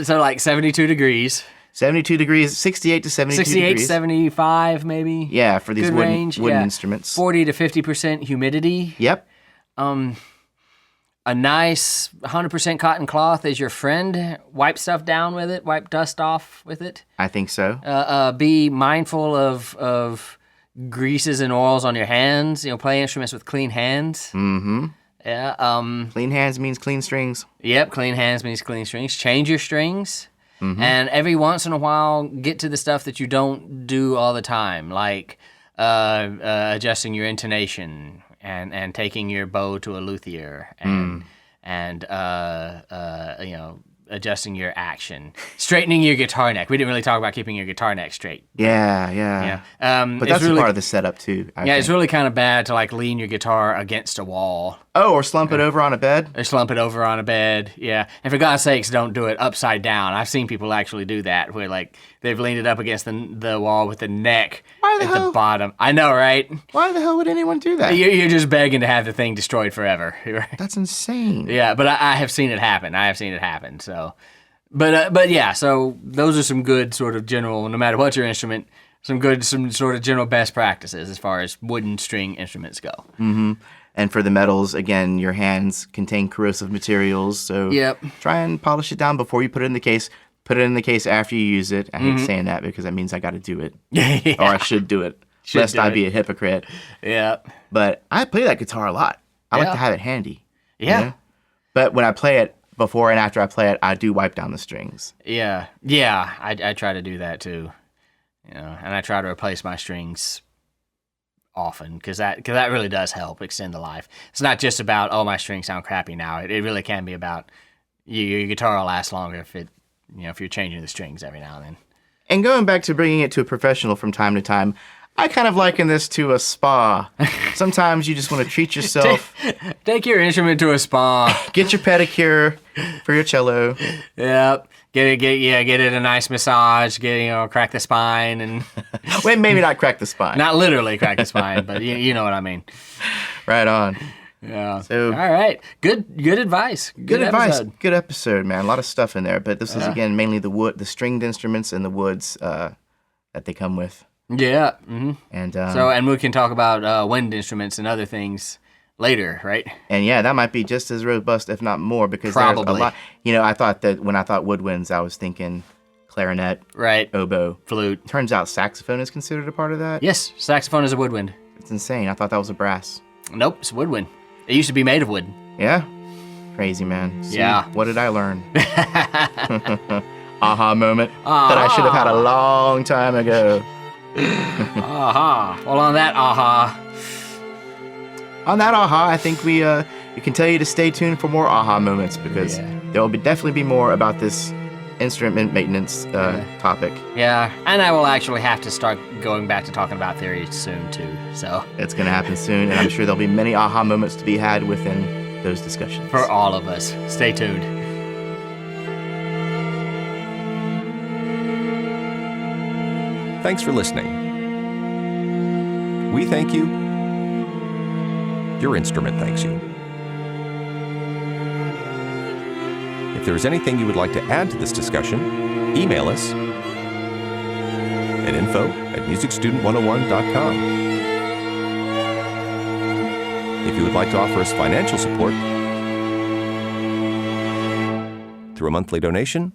Speaker 3: So
Speaker 2: like 72 degrees.
Speaker 3: 72 degrees, 68 to 72
Speaker 2: 68
Speaker 3: degrees.
Speaker 2: to 75 maybe.
Speaker 3: Yeah, for these
Speaker 2: Good
Speaker 3: wooden
Speaker 2: range, yeah.
Speaker 3: instruments.
Speaker 2: 40 to 50% humidity.
Speaker 3: Yep.
Speaker 2: A nice 100% cotton cloth is your friend. Wipe stuff down with it. Wipe dust off with it.
Speaker 3: I think so.
Speaker 2: Be mindful of greases and oils on your hands. Play instruments with clean hands.
Speaker 3: Mm-hmm.
Speaker 2: Yeah.
Speaker 3: Clean hands means clean strings.
Speaker 2: Yep. Clean hands means clean strings. Change your strings.
Speaker 3: Mm-hmm.
Speaker 2: And every once in a while, get to the stuff that you don't do all the time, like adjusting your intonation and taking your bow to a luthier and adjusting your action, straightening your guitar neck. We didn't really talk about keeping your guitar neck straight.
Speaker 3: Yeah. But that's
Speaker 2: really,
Speaker 3: part of the setup too. I think.
Speaker 2: It's really kind of bad to like lean your guitar against a wall.
Speaker 3: Oh, or slump it over on a bed?
Speaker 2: Or slump it over on a bed, yeah. And for God's sakes, don't do it upside down. I've seen people actually do that, where like they've leaned it up against the wall with the neck the bottom. I know, right?
Speaker 3: Why the hell would anyone do that?
Speaker 2: You're just begging to have the thing destroyed forever.
Speaker 3: That's insane.
Speaker 2: Yeah, but I have seen it happen. So, but yeah. So those are some good sort of general, no matter what your instrument, some sort of general best practices as far as wooden string instruments go.
Speaker 3: Mm-hmm. And for the metals, again, your hands contain corrosive materials, so try and polish it down before you put it in the case. Put it in the case after you use it. I hate saying that because that means I got to do it.
Speaker 2: Yeah.
Speaker 3: Or I should do it, lest I be a hypocrite.
Speaker 2: Yeah.
Speaker 3: But I play that guitar a lot. I like to have it handy.
Speaker 2: Yeah.
Speaker 3: You know? But when I play it, before and after I play it, I do wipe down the strings.
Speaker 2: Yeah. I try to do that too. And I try to replace my strings often because that really does help extend the life. It's not just about, oh, my strings sound crappy now. It really can be about your guitar will last longer if you're changing the strings every now and then.
Speaker 3: And going back to bringing it to a professional from time to time, I kind of liken this to a spa. Sometimes you just want to treat yourself.
Speaker 2: Take your instrument to a spa.
Speaker 3: Get your pedicure for your cello.
Speaker 2: Yep. Get it a nice massage. Crack the spine and.
Speaker 3: Wait, maybe not crack the spine.
Speaker 2: Not literally crack the spine, but you know what I mean.
Speaker 3: Right on.
Speaker 2: Yeah.
Speaker 3: So,
Speaker 2: all right. Good advice.
Speaker 3: Good advice. Good episode, man. A lot of stuff in there, but this is again mainly the stringed instruments and the woods that they come with.
Speaker 2: Yeah. Mm-hmm.
Speaker 3: And
Speaker 2: we can talk about wind instruments and other things later, right?
Speaker 3: And yeah, that might be just as robust, if not more, because
Speaker 2: Probably.
Speaker 3: There's a lot. I thought that when I thought woodwinds, I was thinking clarinet,
Speaker 2: right,
Speaker 3: oboe,
Speaker 2: flute.
Speaker 3: Turns out saxophone is considered a part of that.
Speaker 2: Yes, saxophone is a woodwind.
Speaker 3: It's insane. I thought that was a brass.
Speaker 2: Nope, it's a woodwind. It used to be made of wood.
Speaker 3: Yeah, crazy, man. See,
Speaker 2: yeah.
Speaker 3: What did I learn? Aha moment that I should have had a long time ago.
Speaker 2: Aha. Well, on that aha,
Speaker 3: I think we can tell you to stay tuned for more aha moments because there will definitely be more about this instrument maintenance topic.
Speaker 2: Yeah, and I will actually have to start going back to talking about theory soon too. So
Speaker 3: it's going to happen soon, and I'm sure there'll be many aha moments to be had within those discussions.
Speaker 2: For all of us. Stay tuned.
Speaker 1: Thanks for listening. We thank you. Your instrument thanks you. If there is anything you would like to add to this discussion, email us at info@musicstudent101.com. If you would like to offer us financial support through a monthly donation,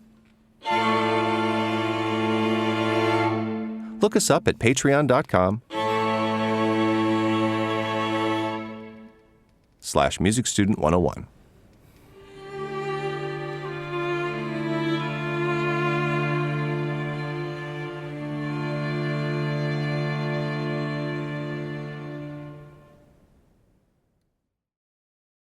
Speaker 1: look us up at patreon.com/musicstudent101.